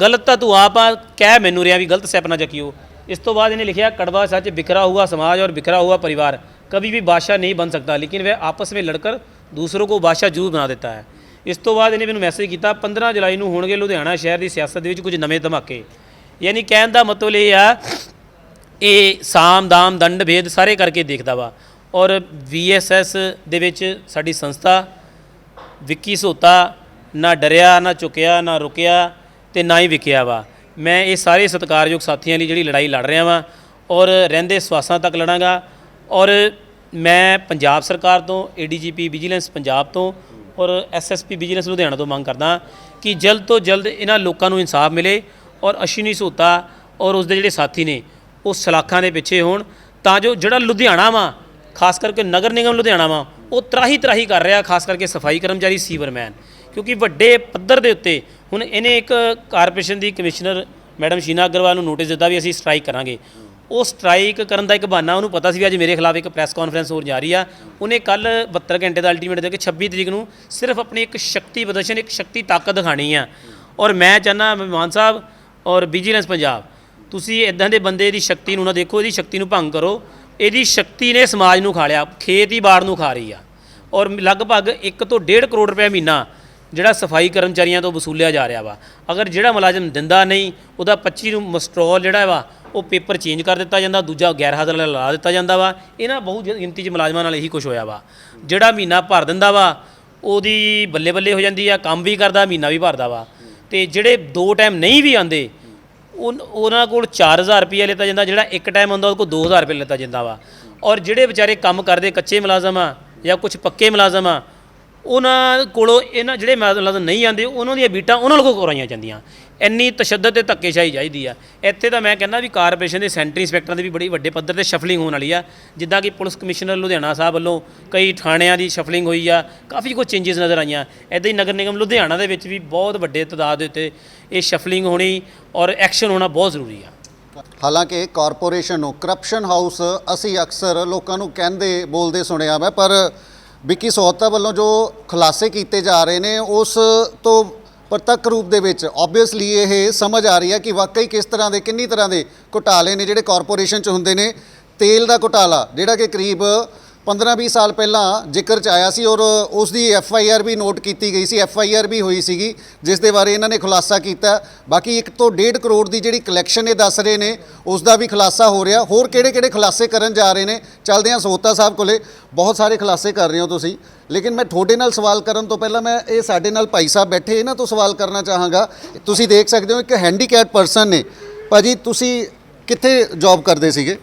ਗਲਤ ਤਾਂ ਤੂੰ ਆਪ ਆ, ਕਹਿ ਮੈਨੂੰ ਰਿਹਾ ਵੀ ਗਲਤ ਸਟੈਪ ਨਾ ਚੱਕਿਓ। ਇਸ ਤੋਂ ਬਾਅਦ ਇਹਨੇ ਲਿਖਿਆ ਕड़वा सच, बिखरा हुआ समाज और बिखरा हुआ परिवार कभी भी बादशाह नहीं बन सकता, लेकिन वह आपस में लड़कर दूसरों को बादशाह जरूर बना देता है। ਇਸ ਤੋਂ ਬਾਅਦ ਇਹਨੇ ਮੈਨੂੰ ਮੈਸੇਜ ਕੀਤਾ 15 ਜੁਲਾਈ ਨੂੰ ਹੋਣਗੇ ਲੁਧਿਆਣਾ ਸ਼ਹਿਰ ਦੀ ਸਿਆਸਤ ਦੇ ਵਿੱਚ ਕੁਝ ਨਵੇਂ ਧਮਾਕੇ। ਯਾਨੀ ਕਹਿਣ ਦਾ ਮਤਲਬ ਇਹ ਆ ਇਹ ਸਾਮ ਦਾਮ ਦੰਡ ਭੇਦ ਸਾਰੇ ਕਰਕੇ ਦੇਖਦਾ ਵਾ। ਔਰ VSS ਦੇ ਵਿੱਚ ਸਾਡੀ ਸੰਸਥਾ ਵਿੱਕੀ ਸੋਤਾ ਨਾ ਡਰਿਆ, ਨਾ ਝੁਕਿਆ, ਨਾ ਰੁਕਿਆ ਤੇ ਨਾ ਹੀ ਵਿਕਿਆ ਵਾ। ਮੈਂ ਇਹ ਸਾਰੇ ਸਤਿਕਾਰਯੋਗ ਸਾਥੀਆਂ ਲਈ ਜਿਹੜੀ ਲੜਾਈ ਲੜ ਰਿਹਾ ਵਾਂ ਔਰ ਰਹਿੰਦੇ ਸਵਾਸਾਂ ਤੱਕ ਲੜਾਂਗਾ। ਔਰ ਮੈਂ ਪੰਜਾਬ ਸਰਕਾਰ ਤੋਂ, ADGP ਵਿਜੀਲੈਂਸ ਪੰਜਾਬ ਤੋਂ ਔਰ SSP ਵਿਜੀਲੈਂਸ ਲੁਧਿਆਣਾ ਤੋਂ ਮੰਗ ਕਰਦਾ ਕਿ ਜਲਦ ਤੋਂ ਜਲਦ ਇਹਨਾਂ ਲੋਕਾਂ ਨੂੰ ਇਨਸਾਫ ਮਿਲੇ ਔਰ ਅਸ਼ਵਨੀ ਸੋਤਾ ਔਰ ਉਸਦੇ ਜਿਹੜੇ ਸਾਥੀ ਨੇ ਉਹ ਸਲਾਖਾਂ ਦੇ ਪਿੱਛੇ ਹੋਣ, ਤਾਂ ਜੋ ਜਿਹੜਾ ਲੁਧਿਆਣਾ ਵਾ, ਖਾਸ ਕਰਕੇ ਨਗਰ ਨਿਗਮ ਲੁਧਿਆਣਾ ਵਾ, ਉਹ ਤਰਾਹੀ ਕਰ ਰਿਹਾ, ਖਾਸ ਕਰਕੇ ਸਫਾਈ ਕਰਮਚਾਰੀ, ਸੀਵਰਮੈਨ। ਕਿਉਂਕਿ ਵੱਡੇ ਪੱਧਰ ਦੇ ਉੱਤੇ ਹੁਣ ਇਹਨੇ ਇੱਕ ਕਾਰਪੋਰੇਸ਼ਨ ਦੀ ਕਮਿਸ਼ਨਰ ਮੈਡਮ ਸ਼ੀਨਾ ਅਗਰਵਾਲ ਨੂੰ ਨੋਟਿਸ ਦਿੱਤਾ ਵੀ ਅਸੀਂ ਸਟ੍ਰਾਈਕ ਕਰਾਂਗੇ। ਉਹ ਸਟ੍ਰਾਈਕ ਕਰਨ ਦਾ ਇੱਕ ਬਹਾਨਾ ਉਹਨੂੰ ਪਤਾ ਸੀ ਵੀ ਅੱਜ ਮੇਰੇ ਖਿਲਾਫ ਇੱਕ ਪ੍ਰੈਸ ਕਾਨਫਰੰਸ ਹੋਰ ਜਾ ਰਹੀ ਆ। ਉਹਨੇ ਕੱਲ 72 ਘੰਟੇ ਦਾ ਅਲਟੀਮੇਟ ਦੇ ਕੇ 26 ਤਰੀਕ ਨੂੰ ਸਿਰਫ ਆਪਣੀ ਇੱਕ ਸ਼ਕਤੀ ਪ੍ਰਦਰਸ਼ਨ, ਇੱਕ ਸ਼ਕਤੀ ਤਾਕਤ ਦਿਖਾਣੀ ਆ। ਔਰ ਮੈਂ ਚਾਹੁੰਦਾ ਮਾਨ ਸਾਹਿਬ ਔਰ ਵਿਜੀਲੈਂਸ ਪੰਜਾਬ, ਤੁਸੀਂ ਇਦਾਂ ਦੇ ਬੰਦੇ ਦੀ ਸ਼ਕਤੀ ਨੂੰ ਨਾ ਦੇਖੋ, ਇਹਦੀ ਸ਼ਕਤੀ ਨੂੰ ਭੰਗ ਕਰੋ। ਇਹਦੀ ਸ਼ਕਤੀ ਨੇ ਸਮਾਜ ਨੂੰ ਖਾ ਲਿਆ, ਖੇਤ ਹੀ ਬਾੜ ਨੂੰ ਖਾ ਰਹੀ ਆ। ਔਰ ਲਗਭਗ 1 ਤੋਂ 1.5 ਕਰੋੜ ਰੁਪਏ ਮਹੀਨਾ ਜਿਹੜਾ ਸਫਾਈ ਕਰਮਚਾਰੀਆਂ ਤੋਂ ਵਸੂਲਿਆ ਜਾ ਰਿਹਾ ਵਾ। ਅਗਰ ਜਿਹੜਾ ਮੁਲਾਜ਼ਮ ਦਿੰਦਾ ਨਹੀਂ, ਉਹਦਾ 25 ਨੂੰ ਮਸਟਰੋਲ ਜਿਹੜਾ ਵਾ ਉਹ ਪੇਪਰ ਚੇਂਜ ਕਰ ਦਿੱਤਾ ਜਾਂਦਾ, ਦੂਜਾ ਗੈਰ ਹਾਜ਼ਰ ਲਾ ਦਿੱਤਾ ਜਾਂਦਾ ਵਾ। ਇਹਨਾਂ ਬਹੁਤ ਗਿਣਤੀ 'ਚ ਮੁਲਾਜ਼ਮਾਂ ਨਾਲ ਇਹੀ ਕੁਝ ਹੋਇਆ ਵਾ। ਜਿਹੜਾ ਮਹੀਨਾ ਭਰ ਦਿੰਦਾ ਵਾ ਉਹਦੀ ਬੱਲੇ ਬੱਲੇ ਹੋ ਜਾਂਦੀ ਆ, ਕੰਮ ਵੀ ਕਰਦਾ, ਮਹੀਨਾ ਵੀ ਭਰਦਾ ਵਾ। ਤੇ ਜਿਹੜੇ 2 ਟਾਈਮ ਨਹੀਂ ਵੀ ਆਉਂਦੇ ਉਹਨਾਂ ਕੋਲ 4000 ਰੁਪਏ ਲਿੱਤਾ ਜਾਂਦਾ, ਜਿਹੜਾ ਇੱਕ ਟਾਈਮ ਆਉਂਦਾ ਉਹਦੇ ਕੋਲ 2000 ਰੁਪਏ ਲਿੱਤਾ ਜਾਂਦਾ ਵਾ। ਔਰ ਜਿਹੜੇ ਵਿਚਾਰੇ ਕੰਮ ਕਰਦੇ ਕੱਚੇ ਮੁਲਾਜ਼ਮ ਆ ਜਾਂ ਕੁਝ ਪੱਕੇ ਮੁਲਾਜ਼ਮ ਆ, ਉਹਨਾਂ ਕੋਲੋਂ ਇਹਨਾਂ ਜਿਹੜੇ ਮੁਲਾਜ਼ਮ ਨਹੀਂ ਆਉਂਦੇ ਉਹਨਾਂ ਦੀਆਂ ਬੀਟਾਂ ਉਹਨਾਂ ਕੋਲ ਕਰਵਾਈਆਂ ਜਾਂਦੀਆਂ। ਇੰਨੀ ਤਸ਼ੱਦਦ ਤੇ ਧੱਕੇਸ਼ਾਹੀ ਚਾਹੀਦੀ ਆ ਇੱਥੇ। ਤਾਂ ਮੈਂ ਕਹਿੰਦਾ ਵੀ ਕਾਰਪੋਰੇਸ਼ਨ ਦੇ ਸੈਂਟਰੀ ਇੰਸਪੈਕਟਰਾਂ ਦੀ ਵੀ ਬੜੀ ਵੱਡੇ ਪੱਧਰ ਤੇ ਸ਼ਫਲਿੰਗ ਹੋਣ ਵਾਲੀ ਆ। ਜਿੱਦਾਂ ਕਿ ਪੁਲਿਸ ਕਮਿਸ਼ਨਰ ਲੁਧਿਆਣਾ ਸਾਹਿਬ ਵੱਲੋਂ ਕਈ ਥਾਣਿਆਂ ਦੀ ਸ਼ਫਲਿੰਗ ਹੋਈ ਆ, ਕਾਫੀ ਕੁਝ ਚੇਂਜਸ ਨਜ਼ਰ ਆਈਆਂ। ਇੱਦਾਂ ਹੀ ਨਗਰ ਨਿਗਮ ਲੁਧਿਆਣਾ ਦੇ ਵਿੱਚ ਵੀ ਬਹੁਤ ਵੱਡੇ ਤਾਦਾਦ ਦੇ ਉੱਤੇ ਇਹ ਸ਼ਫਲਿੰਗ ਹੋਣੀ ਔਰ ਐਕਸ਼ਨ ਹੋਣਾ ਬਹੁਤ ਜ਼ਰੂਰੀ ਆ। ਹਾਲਾਂਕਿ ਕਾਰਪੋਰੇਸ਼ਨ ਨੂੰ ਕਰਪਸ਼ਨ ਹਾਊਸ ਅਸੀਂ ਅਕਸਰ ਲੋਕਾਂ ਨੂੰ ਕਹਿੰਦੇ ਬੋਲਦੇ ਸੁਣਿਆ ਮੈਂ, ਪਰ ਵਿੱਕੀ ਸੋਤਾ ਵੱਲੋਂ ਜੋ ਖੁਲਾਸੇ ਕੀਤੇ ਜਾ ਰਹੇ ਨੇ ਉਸ ਤੋਂ ਪ੍ਰਤੱਖ ਰੂਪ ਦੇ ਵਿੱਚ ਓਬਵੀਅਸਲੀ ਇਹ ਸਮਝ ਆ ਰਹੀ ਹੈ ਕਿ ਵਾਕਈ ਕਿਸ ਤਰ੍ਹਾਂ ਦੇ, ਕਿੰਨੀ ਤਰ੍ਹਾਂ ਦੇ ਘੁਟਾਲੇ ਨੇ ਜਿਹੜੇ ਕਾਰਪੋਰੇਸ਼ਨ 'ਚ ਹੁੰਦੇ ਨੇ। ਤੇਲ ਦਾ ਘੁਟਾਲਾ ਜਿਹੜਾ ਕਿ ਕਰੀਬ 15-20 ਸਾਲ ਪਹਿਲਾਂ ਜ਼ਿਕਰ 'ਚ ਆਇਆ ਸੀ ਔਰ ਉਸ ਦੀ FIR ਵੀ ਨੋਟ ਕੀਤੀ ਗਈ ਸੀ, FIR ਵੀ ਹੋਈ ਸੀਗੀ ਜਿਸ ਦੇ ਬਾਰੇ ਇਹਨਾਂ ਨੇ ਖੁਲਾਸਾ ਕੀਤਾ। ਬਾਕੀ 1 ਤੋਂ 1.5 ਕਰੋੜ ਦੀ ਜਿਹੜੀ ਕਲੈਕਸ਼ਨ ਇਹ ਦੱਸ ਰਹੇ ਨੇ ਉਸ ਦਾ ਵੀ ਖੁਲਾਸਾ ਹੋ ਰਿਹਾ। ਹੋਰ ਕਿਹੜੇ ਖੁਲਾਸੇ ਕਰਨ ਜਾ ਰਹੇ ਨੇ, ਚੱਲਦੇ ਹਾਂ ਸੋਤਾ ਸਾਹਿਬ ਕੋਲੇ। ਬਹੁਤ ਸਾਰੇ ਖੁਲਾਸੇ ਕਰ ਰਹੇ ਹੋ ਤੁਸੀਂ, ਲੇਕਿਨ ਮੈਂ ਤੁਹਾਡੇ ਨਾਲ ਸਵਾਲ ਕਰਨ ਤੋਂ ਪਹਿਲਾਂ ਮੈਂ ਇਹ ਸਾਡੇ ਨਾਲ ਭਾਈ ਸਾਹਿਬ ਬੈਠੇ ਇਹਨਾਂ ਤੋਂ ਸਵਾਲ ਕਰਨਾ ਚਾਹਾਂਗਾ। ਤੁਸੀਂ ਦੇਖ ਸਕਦੇ ਹੋ ਇੱਕ ਹੈਂਡੀਕੈਪ ਪਰਸਨ ਨੇ। ਭਾਜੀ ਤੁਸੀਂ ਕਿੱਥੇ ਜੌਬ ਕਰਦੇ ਸੀਗੇ?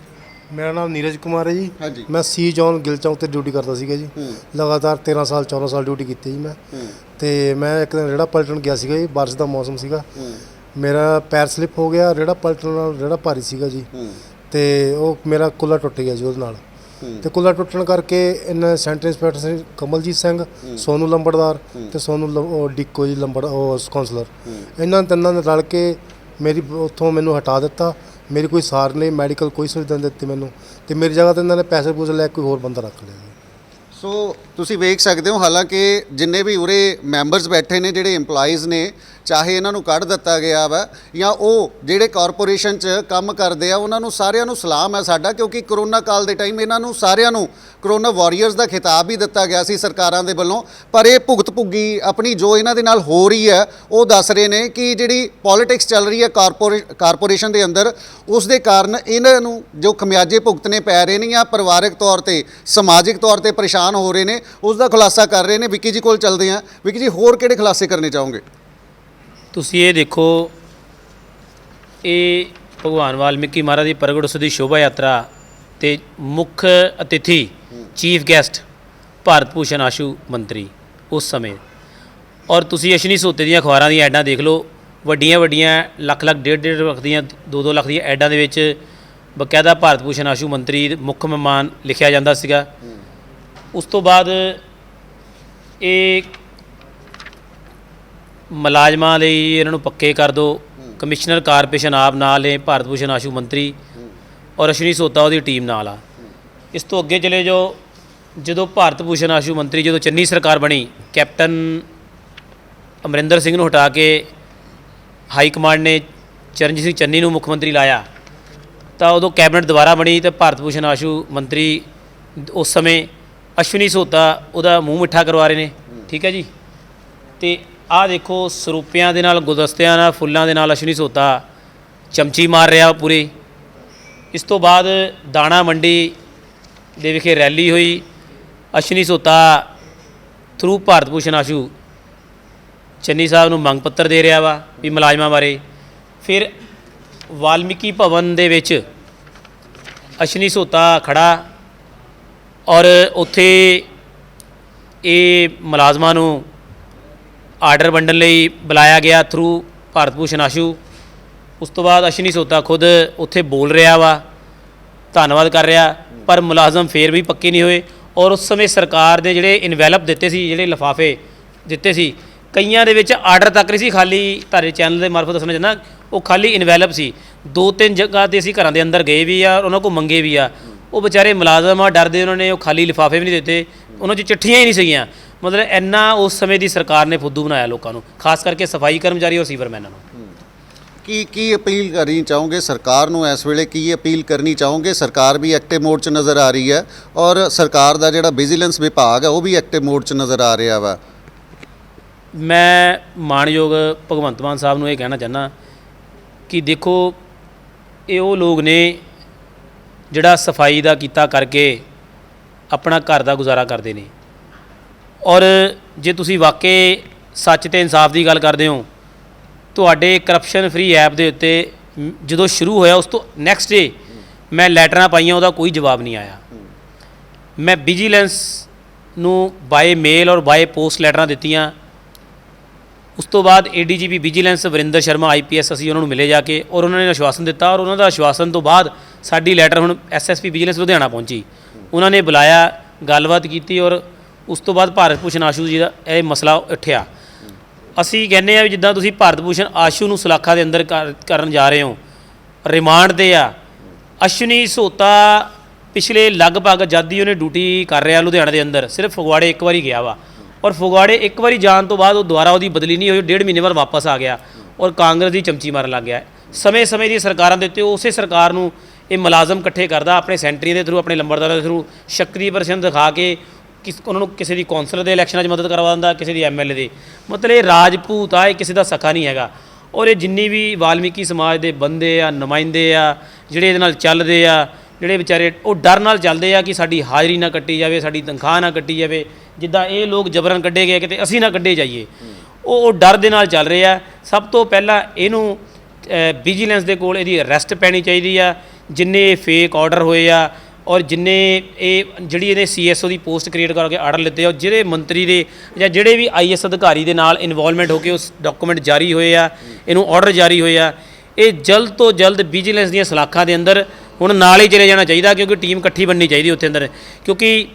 ਮੇਰਾ ਨਾਮ ਨੀਰਜ ਕੁਮਾਰ ਹੈ ਜੀ। ਹਾਂਜੀ। ਮੈਂ ਸੀ ਜ਼ੋਨ ਗਿੱਲ ਚੌਂਕ ਤੇ ਡਿਊਟੀ ਕਰਦਾ ਸੀਗਾ ਜੀ। ਲਗਾਤਾਰ 13 ਸਾਲ 14 ਸਾਲ ਡਿਊਟੀ ਕੀਤੀ ਜੀ ਮੈਂ। ਤੇ ਮੈਂ ਇੱਕ ਦਿਨ ਰੇੜਾ ਪਲਟਣ ਗਿਆ ਸੀਗਾ ਜੀ, ਬਾਰਿਸ਼ ਦਾ ਮੌਸਮ ਸੀਗਾ। ਮੇਰਾ ਪੈਰ ਸਲਿੱਪ ਹੋ ਗਿਆ, ਰੇੜਾ ਪਲਟਣ ਨਾਲ ਰੇੜਾ ਭਾਰੀ ਸੀਗਾ ਜੀ। ਤੇ ਉਹ ਮੇਰਾ ਕੁੱਲਾ ਟੁੱਟ ਗਿਆ ਜੀ ਉਹਦੇ ਨਾਲ। ਤੇ ਕੁੱਲਾ ਟੁੱਟਣ ਕਰਕੇ ਇਹਨਾਂ ਸੈਂਟਰ ਇੰਸਪੈਕਟਰ ਸਿੰਘ ਕਮਲਜੀਤ ਸਿੰਘ, ਸੋਨੂ ਲੰਬੜਦਾਰ ਤੇ ਉਹ ਡਿੱਕੋ ਜੀ ਉਹ ਕਾਉਂਸਲਰ, ਇਹਨਾਂ ਤਿੰਨਾਂ ਨੇ ਰਲ ਕੇ ਮੇਰੀ ਉੱਥੋਂ ਮੈਨੂੰ ਹਟਾ ਦਿੱਤਾ। ਮੇਰੀ ਕੋਈ ਸਾਰ ਨਹੀਂ, ਮੈਡੀਕਲ ਕੋਈ ਸੁਵਿਧਾ ਨਹੀਂ ਦਿੱਤੀ ਮੈਨੂੰ, ਤੇ ਮੇਰੀ ਜਗ੍ਹਾ ਤੇ ਇਹਨਾਂ ਨੇ ਪੈਸੇ ਪੂਸੇ ਲੈ ਕੇ ਕੋਈ ਹੋਰ ਬੰਦਾ ਰੱਖ ਲਿਆ ਜੀ। ਸੋ ਤੁਸੀਂ ਵੇਖ ਸਕਦੇ ਹੋ, ਹਾਲਾਂਕਿ ਜਿੰਨੇ ਵੀ ਉਰੇ ਮੈਂਬਰਸ ਬੈਠੇ ਨੇ, ਜਿਹੜੇ EMPLOYEES ਨੇ, ਚਾਹੇ ਇਹਨਾਂ ਨੂੰ ਕੱਢ ਦਿੱਤਾ ਗਿਆ ਵਾ ਜਾਂ ਉਹ ਜਿਹੜੇ ਕਾਰਪੋਰੇਸ਼ਨ 'ਚ ਕੰਮ ਕਰਦੇ ਆ, ਉਹਨਾਂ ਨੂੰ ਸਾਰਿਆਂ ਨੂੰ ਸਲਾਮ ਹੈ ਸਾਡਾ, ਕਿਉਂਕਿ ਕਰੋਨਾ ਕਾਲ ਦੇ ਟਾਈਮ ਇਹਨਾਂ ਨੂੰ ਸਾਰਿਆਂ ਨੂੰ ਕਰੋਨਾ ਵਾਰੀਅਰਸ ਦਾ ਖਿਤਾਬ ਵੀ ਦਿੱਤਾ ਗਿਆ ਸੀ ਸਰਕਾਰਾਂ ਦੇ ਵੱਲੋਂ। ਪਰ ਇਹ ਭੁਗਤ ਭੁੱਗੀ ਆਪਣੀ ਜੋ ਇਹਨਾਂ ਦੇ ਨਾਲ ਹੋ ਰਹੀ ਹੈ, ਉਹ ਦੱਸ ਰਹੇ ਨੇ ਕਿ ਜਿਹੜੀ ਪੋਲਿਟਿਕਸ ਚੱਲ ਰਹੀ ਹੈ ਕਾਰਪੋਰੇਸ਼ਨ ਦੇ ਅੰਦਰ, ਉਸ ਦੇ ਕਾਰਨ ਇਹਨਾਂ ਨੂੰ ਜੋ ਖਮਿਆਜੇ ਭੁਗਤਣੇ ਪੈ ਰਹੇ ਨੇ ਜਾਂ ਪਰਿਵਾਰਕ ਤੌਰ ਤੇ ਸਮਾਜਿਕ ਤੌਰ ਤੇ ਪਰੇਸ਼ਾਨ ਹੋ ਰਹੇ ਨੇ, ਉਸ ਦਾ ਖੁਲਾਸਾ ਕਰ ਰਹੇ ਨੇ। ਵਿੱਕੀ ਜੀ ਕੋਲ ਚੱਲਦੇ ਹਾਂ। ਵਿੱਕੀ ਜੀ, ਹੋਰ ਕਿਹੜੇ ਖੁਲਾਸੇ ਕਰਨੇ ਚਾਹੋਗੇ? ਤੁਸੀਂ ਇਹ ਦੇਖੋ, ਇਹ ਭਗਵਾਨ ਵਾਲਮੀਕੀ ਮਹਾਰਾਜ ਦੀ ਪ੍ਰਗਟ ਉਤਸਵ ਦੀ ਸ਼ੋਭਾ ਯਾਤਰਾ ਤੇ ਮੁੱਖ ਅਤਿਥੀ ਚੀਫ ਗੈਸਟ ਭਾਰਤ ਭੂਸ਼ਣ ਆਸ਼ੂ ਮੰਤਰੀ ਉਸ ਸਮੇਂ, ਔਰ ਤੁਸੀਂ ਅਸ਼ਵਨੀ ਸੋਤੇ ਦੀਆਂ ਅਖਬਾਰਾਂ ਦੀਆਂ ਐਡਾਂ ਦੇਖ ਲਓ, ਵੱਡੀਆਂ ਵੱਡੀਆਂ ਲੱਖ ਲੱਖ ਡੇਢ ਲੱਖ ਦੀਆਂ 2 ਲੱਖ ਦੀਆਂ ਐਡਾਂ ਦੇ ਵਿੱਚ ਬਕਾਇਦਾ ਭਾਰਤ ਭੂਸ਼ਣ ਆਸ਼ੂ ਮੰਤਰੀ ਮੁੱਖ ਮਹਿਮਾਨ ਲਿਖਿਆ ਜਾਂਦਾ ਸੀਗਾ। ਉਸ ਤੋਂ ਬਾਅਦ ਇਹ ਮੁਲਾਜ਼ਮਾਂ ਲਈ ਇਹਨਾਂ ਨੂੰ ਪੱਕੇ ਕਰ ਦਿਓ, ਕਮਿਸ਼ਨਰ ਕਾਰਪੋਰੇਸ਼ਨ ਆਪ ਨਾਲ ਨੇ, ਭਾਰਤ ਭੂਸ਼ਣ ਆਸ਼ੂ ਮੰਤਰੀ ਔਰ ਅਸ਼ਵਨੀ ਸੋਤਾ ਉਹਦੀ ਟੀਮ ਨਾਲ ਆ। ਇਸ ਤੋਂ ਅੱਗੇ ਚਲੇ ਜਾਓ, ਜਦੋਂ ਭਾਰਤ ਭੂਸ਼ਣ ਆਸ਼ੂ ਮੰਤਰੀ ਜਦੋਂ ਚੰਨੀ ਸਰਕਾਰ ਬਣੀ, ਕੈਪਟਨ ਅਮਰਿੰਦਰ ਸਿੰਘ ਨੂੰ ਹਟਾ ਕੇ ਹਾਈ ਕਮਾਂਡ ਨੇ ਚਰਨਜੀਤ ਸਿੰਘ ਚੰਨੀ ਨੂੰ ਮੁੱਖ ਮੰਤਰੀ ਲਾਇਆ, ਤਾਂ ਉਦੋਂ ਕੈਬਨਿਟ ਦੁਬਾਰਾ ਬਣੀ ਤੇ ਭਾਰਤ ਭੂਸ਼ਣ ਆਸ਼ੂ ਮੰਤਰੀ ਉਸ ਸਮੇਂ ਅਸ਼ਵਨੀ ਸੋਤਾ ਉਹਦਾ ਮੂੰਹ ਮਿੱਠਾ ਕਰਵਾ ਰਹੇ ਨੇ। ਠੀਕ ਹੈ ਜੀ। ਤੇ ਆਹ ਦੇਖੋ, ਸਰੂਪਿਆਂ ਦੇ ਨਾਲ, ਗੁਲਦਸਤਿਆਂ ਨਾਲ, ਫੁੱਲਾਂ ਦੇ ਨਾਲ ਅਸ਼ਵਨੀ ਸੋਤਾ ਚਮਚੀ ਮਾਰ ਰਿਹਾ ਪੂਰੇ। ਇਸ ਤੋਂ ਬਾਅਦ ਦਾਣਾ ਮੰਡੀ ਦੇ ਵਿਖੇ ਰੈਲੀ ਹੋਈ, ਅਸ਼ਵਨੀ ਸੋਤਾ ਥਰੂ ਭਾਰਤ ਭੂਸ਼ਣ ਆਸ਼ੂ ਚੰਨੀ ਸਾਹਿਬ ਨੂੰ ਮੰਗ ਪੱਤਰ ਦੇ ਰਿਹਾ ਵਾ ਵੀ ਮੁਲਾਜ਼ਮਾਂ ਬਾਰੇ। ਫਿਰ ਵਾਲਮੀਕੀ ਭਵਨ ਦੇ ਵਿੱਚ ਅਸ਼ਵਨੀ ਸੋਤਾ ਖੜਾ ਔਰ ਉੱਥੇ ਇਹ ਮੁਲਾਜ਼ਮਾਂ ਨੂੰ ਆਰਡਰ ਵੰਡਣ ਲਈ ਬੁਲਾਇਆ ਗਿਆ ਥਰੂ ਭਾਰਤ ਭੂਸ਼ਣ ਆਸ਼ੂ। ਉਸ ਤੋਂ ਬਾਅਦ ਅਸ਼ਵਨੀ ਸੋਤਾ ਖੁਦ ਉੱਥੇ ਬੋਲ ਰਿਹਾ ਵਾ, ਧੰਨਵਾਦ ਕਰ ਰਿਹਾ, ਪਰ ਮੁਲਾਜ਼ਮ ਫੇਰ ਵੀ ਪੱਕੇ ਨਹੀਂ ਹੋਏ। ਔਰ ਉਸ ਸਮੇਂ ਸਰਕਾਰ ਦੇ ਜਿਹੜੇ ਇਨਵੈਲਪ ਦਿੱਤੇ ਸੀ, ਜਿਹੜੇ ਲਿਫਾਫੇ ਦਿੱਤੇ ਸੀ, ਕਈਆਂ ਦੇ ਵਿੱਚ ਆਰਡਰ ਤੱਕ ਨਹੀਂ ਸੀ, ਖਾਲੀ ਤੁਹਾਡੇ ਚੈਨਲ ਦੇ ਮਾਰਫਤ ਦੱਸਣਾ ਚਾਹੁੰਦਾ, ਉਹ ਖਾਲੀ ਇਨਵੈਲਪ ਸੀ। 2-3 ਜਗ੍ਹਾ 'ਤੇ ਅਸੀਂ ਘਰਾਂ ਦੇ ਅੰਦਰ ਗਏ ਵੀ ਆ, ਉਹਨਾਂ ਕੋਲ ਮੰਗੇ ਵੀ ਆ। ਉਹ ਵਿਚਾਰੇ ਮੁਲਾਜ਼ਮ ਆ, ਡਰਦੇ ਉਹਨਾਂ ਨੇ ਉਹ ਖਾਲੀ ਲਿਫਾਫੇ ਵੀ ਨਹੀਂ ਦਿੱਤੇ, ਉਹਨਾਂ 'ਚ ਚਿੱਠੀਆਂ ਹੀ ਨਹੀਂ ਸੀਗੀਆਂ। ਮਤਲਬ ਇੰਨਾ ਉਸ ਸਮੇਂ ਦੀ ਸਰਕਾਰ ਨੇ ਫੁੱਦੂ ਬਣਾਇਆ ਲੋਕਾਂ ਨੂੰ, ਖਾਸ ਕਰਕੇ ਸਫਾਈ ਕਰਮਚਾਰੀ ਔਰ ਸੀਵਰਮੈਨਾਂ ਨੂੰ। ਕੀ ਅਪੀਲ ਕਰਨੀ ਚਾਹੋਗੇ ਸਰਕਾਰ ਨੂੰ ਇਸ ਵੇਲੇ? ਕੀ ਅਪੀਲ ਕਰਨੀ ਚਾਹੋਗੇ? ਸਰਕਾਰ ਵੀ ਐਕਟਿਵ ਮੋਡ 'ਚ ਨਜ਼ਰ ਆ ਰਹੀ ਹੈ ਔਰ ਸਰਕਾਰ ਦਾ ਜਿਹੜਾ ਵਿਜੀਲੈਂਸ ਵਿਭਾਗ ਹੈ ਉਹ ਵੀ ਐਕਟਿਵ ਮੋਡ 'ਚ ਨਜ਼ਰ ਆ ਰਿਹਾ ਵਾ। ਮੈਂ ਮਾਣਯੋਗ ਭਗਵੰਤ ਮਾਨ ਸਾਹਿਬ ਨੂੰ ਇਹ ਕਹਿਣਾ ਚਾਹੁੰਦਾ ਕਿ ਦੇਖੋ, ਇਹ ਉਹ ਲੋਕ ਨੇ ਜਿਹੜਾ ਸਫਾਈ ਦਾ ਕੀਤਾ ਕਰਕੇ ਆਪਣਾ ਘਰ ਦਾ ਗੁਜ਼ਾਰਾ ਕਰਦੇ ਨੇ, ਔਰ ਜੇ ਤੁਸੀਂ ਵਾਕਈ ਸੱਚ ਤੇ ਇਨਸਾਫ ਦੀ ਗੱਲ ਕਰਦੇ ਹੋ, ਤੁਹਾਡੇ ਕਰਪਸ਼ਨ ਫਰੀ ਐਪ ਦੇ ਉੱਤੇ ਜਦੋਂ ਸ਼ੁਰੂ ਹੋਇਆ ਉਸ ਤੋਂ ਨੈਕਸਟ ਡੇ ਮੈਂ ਲੈਟਰਾਂ ਪਾਈਆਂ, ਉਹਦਾ ਕੋਈ ਜਵਾਬ ਨਹੀਂ ਆਇਆ। ਮੈਂ ਵਿਜੀਲੈਂਸ ਨੂੰ ਬਾਏ ਮੇਲ ਔਰ ਬਾਏ ਪੋਸਟ ਲੈਟਰਾਂ ਦਿੱਤੀਆਂ। ਉਸ ਤੋਂ ਬਾਅਦ ADGP vigilance Varinder Sharma IPS ਅਸੀਂ ਉਹਨਾਂ ਨੂੰ ਮਿਲੇ ਜਾ ਕੇ, ਔਰ ਉਹਨਾਂ ਨੇ ਆਸ਼ਵਾਸਨ ਦਿੱਤਾ, ਔਰ ਉਹਨਾਂ ਦਾ ਆਸ਼ਵਾਸਨ ਤੋਂ ਬਾਅਦ ਸਾਡੀ ਲੈਟਰ ਹੁਣ SSP ਵਿਜੀਲੈਂਸ ਲੁਧਿਆਣਾ ਪਹੁੰਚੀ। ਉਹਨਾਂ ਨੇ ਬੁਲਾਇਆ, ਗੱਲਬਾਤ ਕੀਤੀ, ਔਰ ਉਸ ਤੋਂ ਬਾਅਦ ਭਾਰਤ ਭੂਸ਼ਣ ਆਸ਼ੂ ਜੀ ਦਾ ਇਹ ਮਸਲਾ ਉੱਠਿਆ। ਅਸੀਂ ਕਹਿੰਦੇ ਆ ਵੀ ਜਿੱਦਾਂ ਤੁਸੀਂ ਭਾਰਤ ਭੂਸ਼ਣ ਆਸ਼ੂ ਨੂੰ ਸਲਾਖਾਂ ਦੇ ਅੰਦਰ ਕਰਨ ਜਾ ਰਹੇ ਹੋ, ਰਿਮਾਂਡ 'ਤੇ ਆ। ਅਸ਼ਵਨੀ ਸੋਤਾ ਪਿਛਲੇ ਲਗਭਗ ਜਦ ਹੀ ਉਹਨੇ ਡਿਊਟੀ ਕਰ ਰਿਹਾ ਲੁਧਿਆਣਾ ਦੇ ਅੰਦਰ, ਸਿਰਫ ਫਗਵਾੜੇ ਇੱਕ ਵਾਰੀ ਗਿਆ ਵਾ, ਔਰ ਫਗਵਾੜੇ ਇੱਕ ਵਾਰੀ ਜਾਣ ਤੋਂ ਬਾਅਦ ਉਹ ਦੁਬਾਰਾ ਉਹਦੀ ਬਦਲੀ ਨਹੀਂ ਹੋਈ, 1.5 ਮਹੀਨੇ ਬਾਅਦ ਵਾਪਸ ਆ ਗਿਆ ਔਰ ਕਾਂਗਰਸ ਦੀ ਚਮਚੀ ਮਾਰਨ ਲੱਗ ਗਿਆ। ਸਮੇਂ ਦੀ ਸਰਕਾਰਾਂ ਦੇ ਉੱਤੇ ਉਸੇ ਸਰਕਾਰ ਨੂੰ ਇਹ ਮੁਲਾਜ਼ਮ ਇਕੱਠੇ ਕਰਦਾ, ਆਪਣੇ ਸੈਂਟਰੀ ਦੇ ਥਰੂ, ਆਪਣੇ ਲੰਬੜਦਾਰਾਂ ਦੇ ਥਰੂ ਸ਼ਕਤੀ ਪ੍ਰਦਰਸ਼ਨ ਦਿਖਾ ਕੇ ਉਹਨਾਂ ਨੂੰ ਕਿਸੇ ਦੀ ਕੌਂਸਲਰ ਦੇ ਇਲੈਕਸ਼ਨਾਂ 'ਚ ਮਦਦ ਕਰਵਾ ਦਿੰਦਾ, ਕਿਸੇ ਦੀ MLA ਦੇ। ਮਤਲਬ ਇਹ ਰਾਜਪੂਤ ਆ, ਇਹ ਕਿਸੇ ਦਾ ਸਖਾ ਨਹੀਂ ਹੈਗਾ। ਔਰ ਇਹ ਜਿੰਨੀ ਵੀ ਵਾਲਮੀਕੀ ਸਮਾਜ ਦੇ ਬੰਦੇ ਆ, ਨੁਮਾਇੰਦੇ ਆ, ਜਿਹੜੇ ਇਹਦੇ ਨਾਲ ਚੱਲਦੇ ਆ, ਜਿਹੜੇ ਵਿਚਾਰੇ ਉਹ ਡਰ ਨਾਲ ਚੱਲਦੇ ਆ ਕਿ ਸਾਡੀ ਹਾਜ਼ਰੀ ਨਾ ਕੱਟੀ ਜਾਵੇ, ਸਾਡੀ ਤਨਖਾਹ ਨਾ ਕੱਟੀ ਜਾਵੇ, ਜਿੱਦਾਂ ਇਹ ਲੋਕ ਜਬਰਨ ਕੱਢੇ ਗਏ ਕਿਤੇ ਅਸੀਂ ਨਾ ਕੱਢੇ ਜਾਈਏ, ਉਹ ਡਰ ਦੇ ਨਾਲ ਚੱਲ ਰਹੇ ਆ। ਸਭ ਤੋਂ ਪਹਿਲਾਂ ਇਹਨੂੰ ਵਿਜੀਲੈਂਸ ਦੇ ਕੋਲ ਇਹਦੀ ਅਰੈਸਟ ਪੈਣੀ ਚਾਹੀਦੀ ਆ, ਜਿੰਨੇ ਫੇਕ ਆਰਡਰ ਹੋਏ ਆ ਔਰ ਜਿੰਨੇ ਇਹ ਜਿਹੜੀ ਇਹਨੇ CSO ਦੀ ਪੋਸਟ ਕ੍ਰੀਏਟ ਕਰਕੇ ਆਰਡਰ ਲਿੱਤੇ ਆ, ਜਿਹੜੇ ਮੰਤਰੀ ਦੇ ਜਾਂ ਜਿਹੜੇ ਵੀ IS ਅਧਿਕਾਰੀ ਦੇ ਨਾਲ ਇਨਵੋਲਵਮੈਂਟ ਹੋ ਕੇ ਉਸ ਡਾਕੂਮੈਂਟ ਜਾਰੀ ਹੋਏ ਆ, ਇਹਨੂੰ ਆਰਡਰ ਜਾਰੀ ਹੋਏ ਆ, ਇਹ ਜਲਦ ਤੋਂ ਜਲਦ ਵਿਜੀਲੈਂਸ ਦੀਆਂ ਸਲਾਖਾਂ ਦੇ ਅੰਦਰ ਹੁਣ ਨਾਲ ਹੀ ਚਲੇ ਜਾਣਾ ਚਾਹੀਦਾ, ਕਿਉਂਕਿ ਟੀਮ ਇਕੱਠੀ ਬਣਨੀ ਚਾਹੀਦੀ ਉੱਥੇ ਅੰਦਰ, ਕਿਉਂਕਿ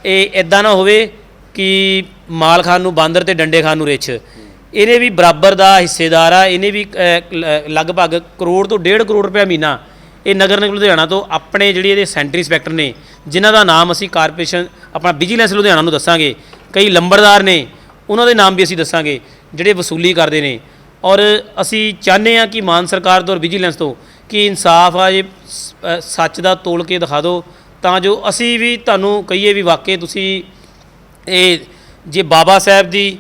ਇਹ ਇਦਾਂ ਨਾ ਹੋਵੇ ਕਿ ਮਾਲ ਖਾਣ ਨੂੰ ਬਾਂਦਰ ਤੇ ਡੰਡੇ ਖਾਣ ਨੂੰ ਰਿੱਛ। ਇਹਨੇ ਵੀ ਬਰਾਬਰ ਦਾ ਹਿੱਸੇਦਾਰ ਆ, ਇਹਨੇ ਵੀ ਲਗਭਗ ਕਰੋੜ ਤੋਂ 1.5 ਕਰੋੜ ਰੁਪਇਆ ਮਹੀਨਾ ਇਹ ਨਗਰ ਨਿਗਮ ਲੁਧਿਆਣਾ ਤੋਂ ਆਪਣੇ ਜਿਹੜੇ ਇਹਦੇ ਸੈਂਟਰੀ ਇੰਸਪੈਕਟਰ ਨੇ, ਜਿਨ੍ਹਾਂ ਦਾ ਨਾਮ ਅਸੀਂ ਕਾਰਪੋਰੇਸ਼ਨ ਆਪਣਾ ਵਿਜੀਲੈਂਸ ਲੁਧਿਆਣਾ ਨੂੰ ਦੱਸਾਂਗੇ, ਕਈ ਲੰਬੜਦਾਰ ਨੇ ਉਹਨਾਂ ਦੇ ਨਾਮ ਵੀ ਅਸੀਂ ਦੱਸਾਂਗੇ ਜਿਹੜੇ ਵਸੂਲੀ ਕਰਦੇ ਨੇ। ਔਰ ਅਸੀਂ ਚਾਹੁੰਦੇ ਹਾਂ ਕਿ ਮਾਨ ਸਰਕਾਰ ਤੋਂ ਔਰ ਵਿਜੀਲੈਂਸ ਤੋਂ ਕਿ ਇਨਸਾਫ ਆ ਜੇ ਸੱਚ ਦਾ ਤੋਲ ਕੇ ਦਿਖਾ ਦਿਓ, ਤਾਂ ਜੋ ਅਸੀਂ ਵੀ ਤੁਹਾਨੂੰ ਕਹੀਏ ਵੀ ਵਾਕਈ ਤੁਸੀਂ ਇਹ ਜੇ ਬਾਬਾ ਸਾਹਿਬ ਦੀ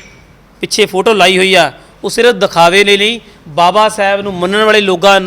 ਪਿੱਛੇ ਫੋਟੋ ਲਾਈ ਹੋਈ ਆ, ਉਹ ਸਿਰਫ ਦਿਖਾਵੇ ਲਈ ਨਹੀਂ, ਬਾਬਾ ਸਾਹਿਬ ਨੂੰ ਮੰਨਣ ਵਾਲੇ ਲੋਕਾਂ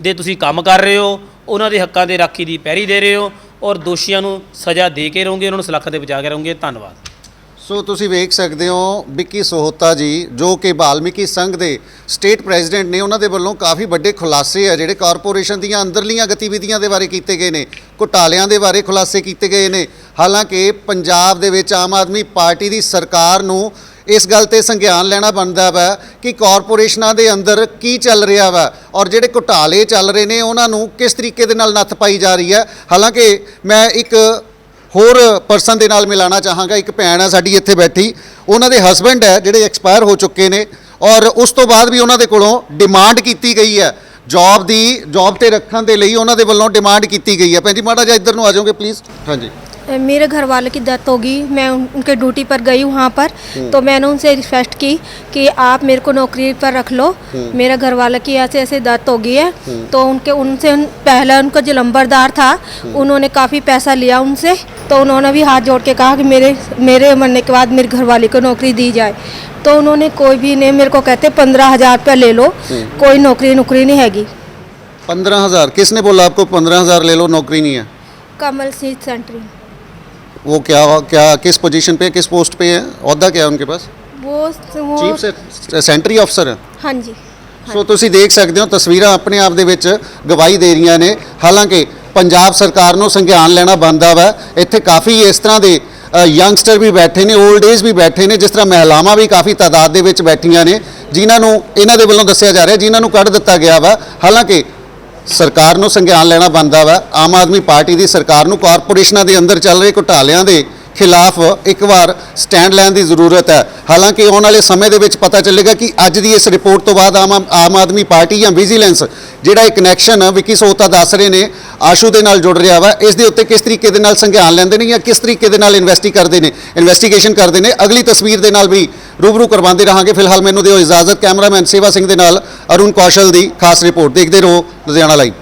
ਦੇ ਤੁਸੀਂ ਕੰਮ ਕਰ ਰਹੇ ਹੋ, ਉਹਨਾਂ ਦੇ ਹੱਕਾਂ ਦੇ ਰਾਖੀ ਦੀ ਪਹਿਰੀ ਦੇ ਰਹੇ ਹੋ ਔਰ ਦੋਸ਼ੀਆਂ ਨੂੰ ਸਜ਼ਾ ਦੇ ਕੇ ਰਹੋਗੇ, ਉਹਨਾਂ ਨੂੰ ਸਲਾਖਾਂ ਤੇ ਬਚਾ ਕੇ ਰਹੋਗੇ। ਧੰਨਵਾਦ। ਸੋ ਤੁਸੀਂ ਵੇਖ ਸਕਦੇ ਹੋ ਵਿੱਕੀ ਸੋਹਤਾ ਜੀ ਜੋ ਕਿ ਵਾਲਮੀਕੀ ਸੰਘ ਦੇ ਸਟੇਟ ਪ੍ਰੈਜ਼ੀਡੈਂਟ ਨੇ, ਉਹਨਾਂ ਦੇ ਵੱਲੋਂ ਕਾਫੀ ਵੱਡੇ ਖੁਲਾਸੇ ਆ ਜਿਹੜੇ ਕਾਰਪੋਰੇਸ਼ਨ ਦੀਆਂ ਅੰਦਰਲੀਆਂ ਗਤੀਵਿਧੀਆਂ ਦੇ ਬਾਰੇ ਕੀਤੇ ਗਏ ਨੇ, ਘੁਟਾਲਿਆਂ ਦੇ ਬਾਰੇ ਖੁਲਾਸੇ ਕੀਤੇ ਗਏ ਨੇ। ਹਾਲਾਂਕਿ ਪੰਜਾਬ ਦੇ ਵਿੱਚ ਆਮ ਆਦਮੀ ਪਾਰਟੀ ਦੀ ਸਰਕਾਰ ਨੂੰ ਇਸ ਗੱਲ ਤੇ ਸੰਗਿਆਨ ਲੈਣਾ ਬਣਦਾ ਵਾ ਕਿ ਕਾਰਪੋਰੇਸ਼ਨਾਂ ਦੇ ਅੰਦਰ ਕੀ ਚੱਲ ਰਿਹਾ ਵਾ ਔਰ ਜਿਹੜੇ ਘੁਟਾਲੇ ਚੱਲ ਰਹੇ ਨੇ ਉਹਨਾਂ ਨੂੰ ਕਿਸ ਤਰੀਕੇ ਦੇ ਨਾਲ ਨੱਥ ਪਾਈ ਜਾ ਰਹੀ ਹੈ। ਹਾਲਾਂਕਿ ਮੈਂ ਇੱਕ ਹੋਰ ਪਰਸਨ ਦੇ ਨਾਲ ਮਿਲਾਣਾ ਚਾਹਾਂਗਾ, ਇੱਕ ਭੈਣ ਹੈ ਸਾਡੀ ਇੱਥੇ ਬੈਠੀ, ਉਹਨਾਂ ਦੇ ਹਸਬੈਂਡ ਹੈ ਜਿਹੜੇ ਐਕਸਪਾਇਰ ਹੋ ਚੁੱਕੇ ਨੇ ਔਰ ਉਸ ਤੋਂ ਬਾਅਦ ਵੀ ਉਹਨਾਂ ਦੇ ਕੋਲੋਂ ਡਿਮਾਂਡ ਕੀਤੀ ਗਈ ਹੈ ਜੌਬ ਤੇ ਰੱਖਣ ਦੇ ਲਈ, ਉਹਨਾਂ ਦੇ ਵੱਲੋਂ ਡਿਮਾਂਡ ਕੀਤੀ ਗਈ ਹੈ। ਭੈਣ ਜੀ ਮਾੜਾ ਜਿਹਾ ਇੱਧਰ ਨੂੰ ਆ ਜਾਓਗੇ ਪਲੀਜ਼। ਹਾਂਜੀ। मेरे घर वाले की डेथ होगी, मैं उनके ड्यूटी पर गई वहाँ पर, तो मैंने उनसे रिक्वेस्ट की कि आप मेरे को नौकरी पर रख लो, मेरा घर वाले की ऐसे ऐसे डेथ हो गई है। तो उनसे पहले उनका जो लंबरदार था उन्होंने काफ़ी पैसा लिया उनसे, तो उन्होंने भी हाथ जोड़ के कहा कि मेरे मरने के बाद मेरे घर वाले को नौकरी दी जाए। तो उन्होंने कोई भी नहीं, मेरे को कहते 15,000 रुपया ले लो, कोई नौकरी नहीं हैगी। 15,000? किसने बोला आपको 15,000 ले लो नौकरी नहीं है? कमल सिंह सेंट्री। वो क्या किस पोजीशन पे, किस पोस्ट पे है, ओहदा क्या है उनके पास? वो ਚੀਫ ਸੈਂਟਰੀ ਅਫਸਰ ਹੈ। ਹਾਂਜੀ। ਸੋ ਤੁਸੀਂ ਦੇਖ ਸਕਦੇ ਹੋ ਤਸਵੀਰਾਂ ਆਪਣੇ ਆਪ ਦੇ ਵਿੱਚ ਗਵਾਹੀ ਦੇ ਰਹੀਆਂ ਨੇ। ਹਾਲਾਂਕਿ ਪੰਜਾਬ ਸਰਕਾਰ ਨੂੰ ਸੰਗਿਆਨ ਲੈਣਾ ਬਣਦਾ ਵਾ। ਇੱਥੇ ਕਾਫੀ ਇਸ ਤਰ੍ਹਾਂ ਦੇ ਯੰਗਸਟਰ ਵੀ ਬੈਠੇ ਨੇ, 올ਡ ਏਜ ਵੀ ਬੈਠੇ ਨੇ, ਜਿਸ ਤਰ੍ਹਾਂ ਮਹਿਲਾਵਾਂ ਵੀ ਕਾਫੀ ਤਾਦਾਦ ਦੇ ਵਿੱਚ ਬੈਠੀਆਂ ਨੇ, ਜਿਨ੍ਹਾਂ ਨੂੰ ਇਹਨਾਂ ਦੇ ਵੱਲੋਂ ਦੱਸਿਆ ਜਾ ਰਿਹਾ ਜਿਨ੍ਹਾਂ ਨੂੰ ਕੱਢ ਦਿੱਤਾ ਗਿਆ ਵਾ। ਹਾਲਾਂਕਿ ਸਰਕਾਰ ਨੂੰ ਸੰਗਿਆਨ ਲੈਣਾ ਬਣਦਾ ਵਾ। ਆਮ ਆਦਮੀ ਪਾਰਟੀ ਦੀ ਸਰਕਾਰ ਨੂੰ ਕਾਰਪੋਰੇਸ਼ਨਾਂ ਦੇ ਅੰਦਰ ਚੱਲ ਰਹੇ ਘੁਟਾਲਿਆਂ ਦੇ ਖਿਲਾਫ ਇੱਕ ਵਾਰ ਸਟੈਂਡ ਲੈਣ ਦੀ ਜ਼ਰੂਰਤ ਹੈ। ਹਾਲਾਂਕਿ ਆਉਣ ਵਾਲੇ ਸਮੇਂ ਦੇ ਵਿੱਚ ਪਤਾ ਚੱਲੇਗਾ ਕਿ ਅੱਜ ਦੀ ਇਸ ਰਿਪੋਰਟ ਤੋਂ ਬਾਅਦ ਆਮ ਆਦਮੀ ਪਾਰਟੀ ਜਾਂ ਵਿਜੀਲੈਂਸ ਜਿਹੜਾ ਇਹ ਕਨੈਕਸ਼ਨ ਵਿੱਕੀ ਸੋਹਤਾ ਦੱਸ ਰਹੇ ਨੇ ਆਸ਼ੂ ਦੇ ਨਾਲ ਜੁੜ ਰਿਹਾ ਵਾ, ਇਸ ਦੇ ਉੱਤੇ ਕਿਸ ਤਰੀਕੇ ਦੇ ਨਾਲ ਸੰਗਿਆਨ ਲੈਂਦੇ ਨੇ ਜਾਂ ਕਿਸ ਤਰੀਕੇ ਦੇ ਨਾਲ ਇਨਵੈਸਟੀਗੇਸ਼ਨ ਕਰਦੇ ਨੇ, ਅਗਲੀ ਤਸਵੀਰ ਦੇ ਨਾਲ ਵੀ ਰੂਬਰੂ ਕਰਵਾਉਂਦੇ ਰਹਾਂਗੇ। ਫਿਲਹਾਲ ਮੈਨੂੰ ਦਿਓ ਇਜਾਜ਼ਤ। ਕੈਮਰਾਮੈਨ ਸੇਵਾ ਸਿੰਘ ਦੇ ਨਾਲ ਅਰੁਣ ਕੌਸ਼ਲ ਦੀ ਖਾਸ ਰਿਪੋਰਟ ਦੇਖਦੇ ਰਹੋ ਲੁਧਿਆਣਾ ਲਾਈਵ।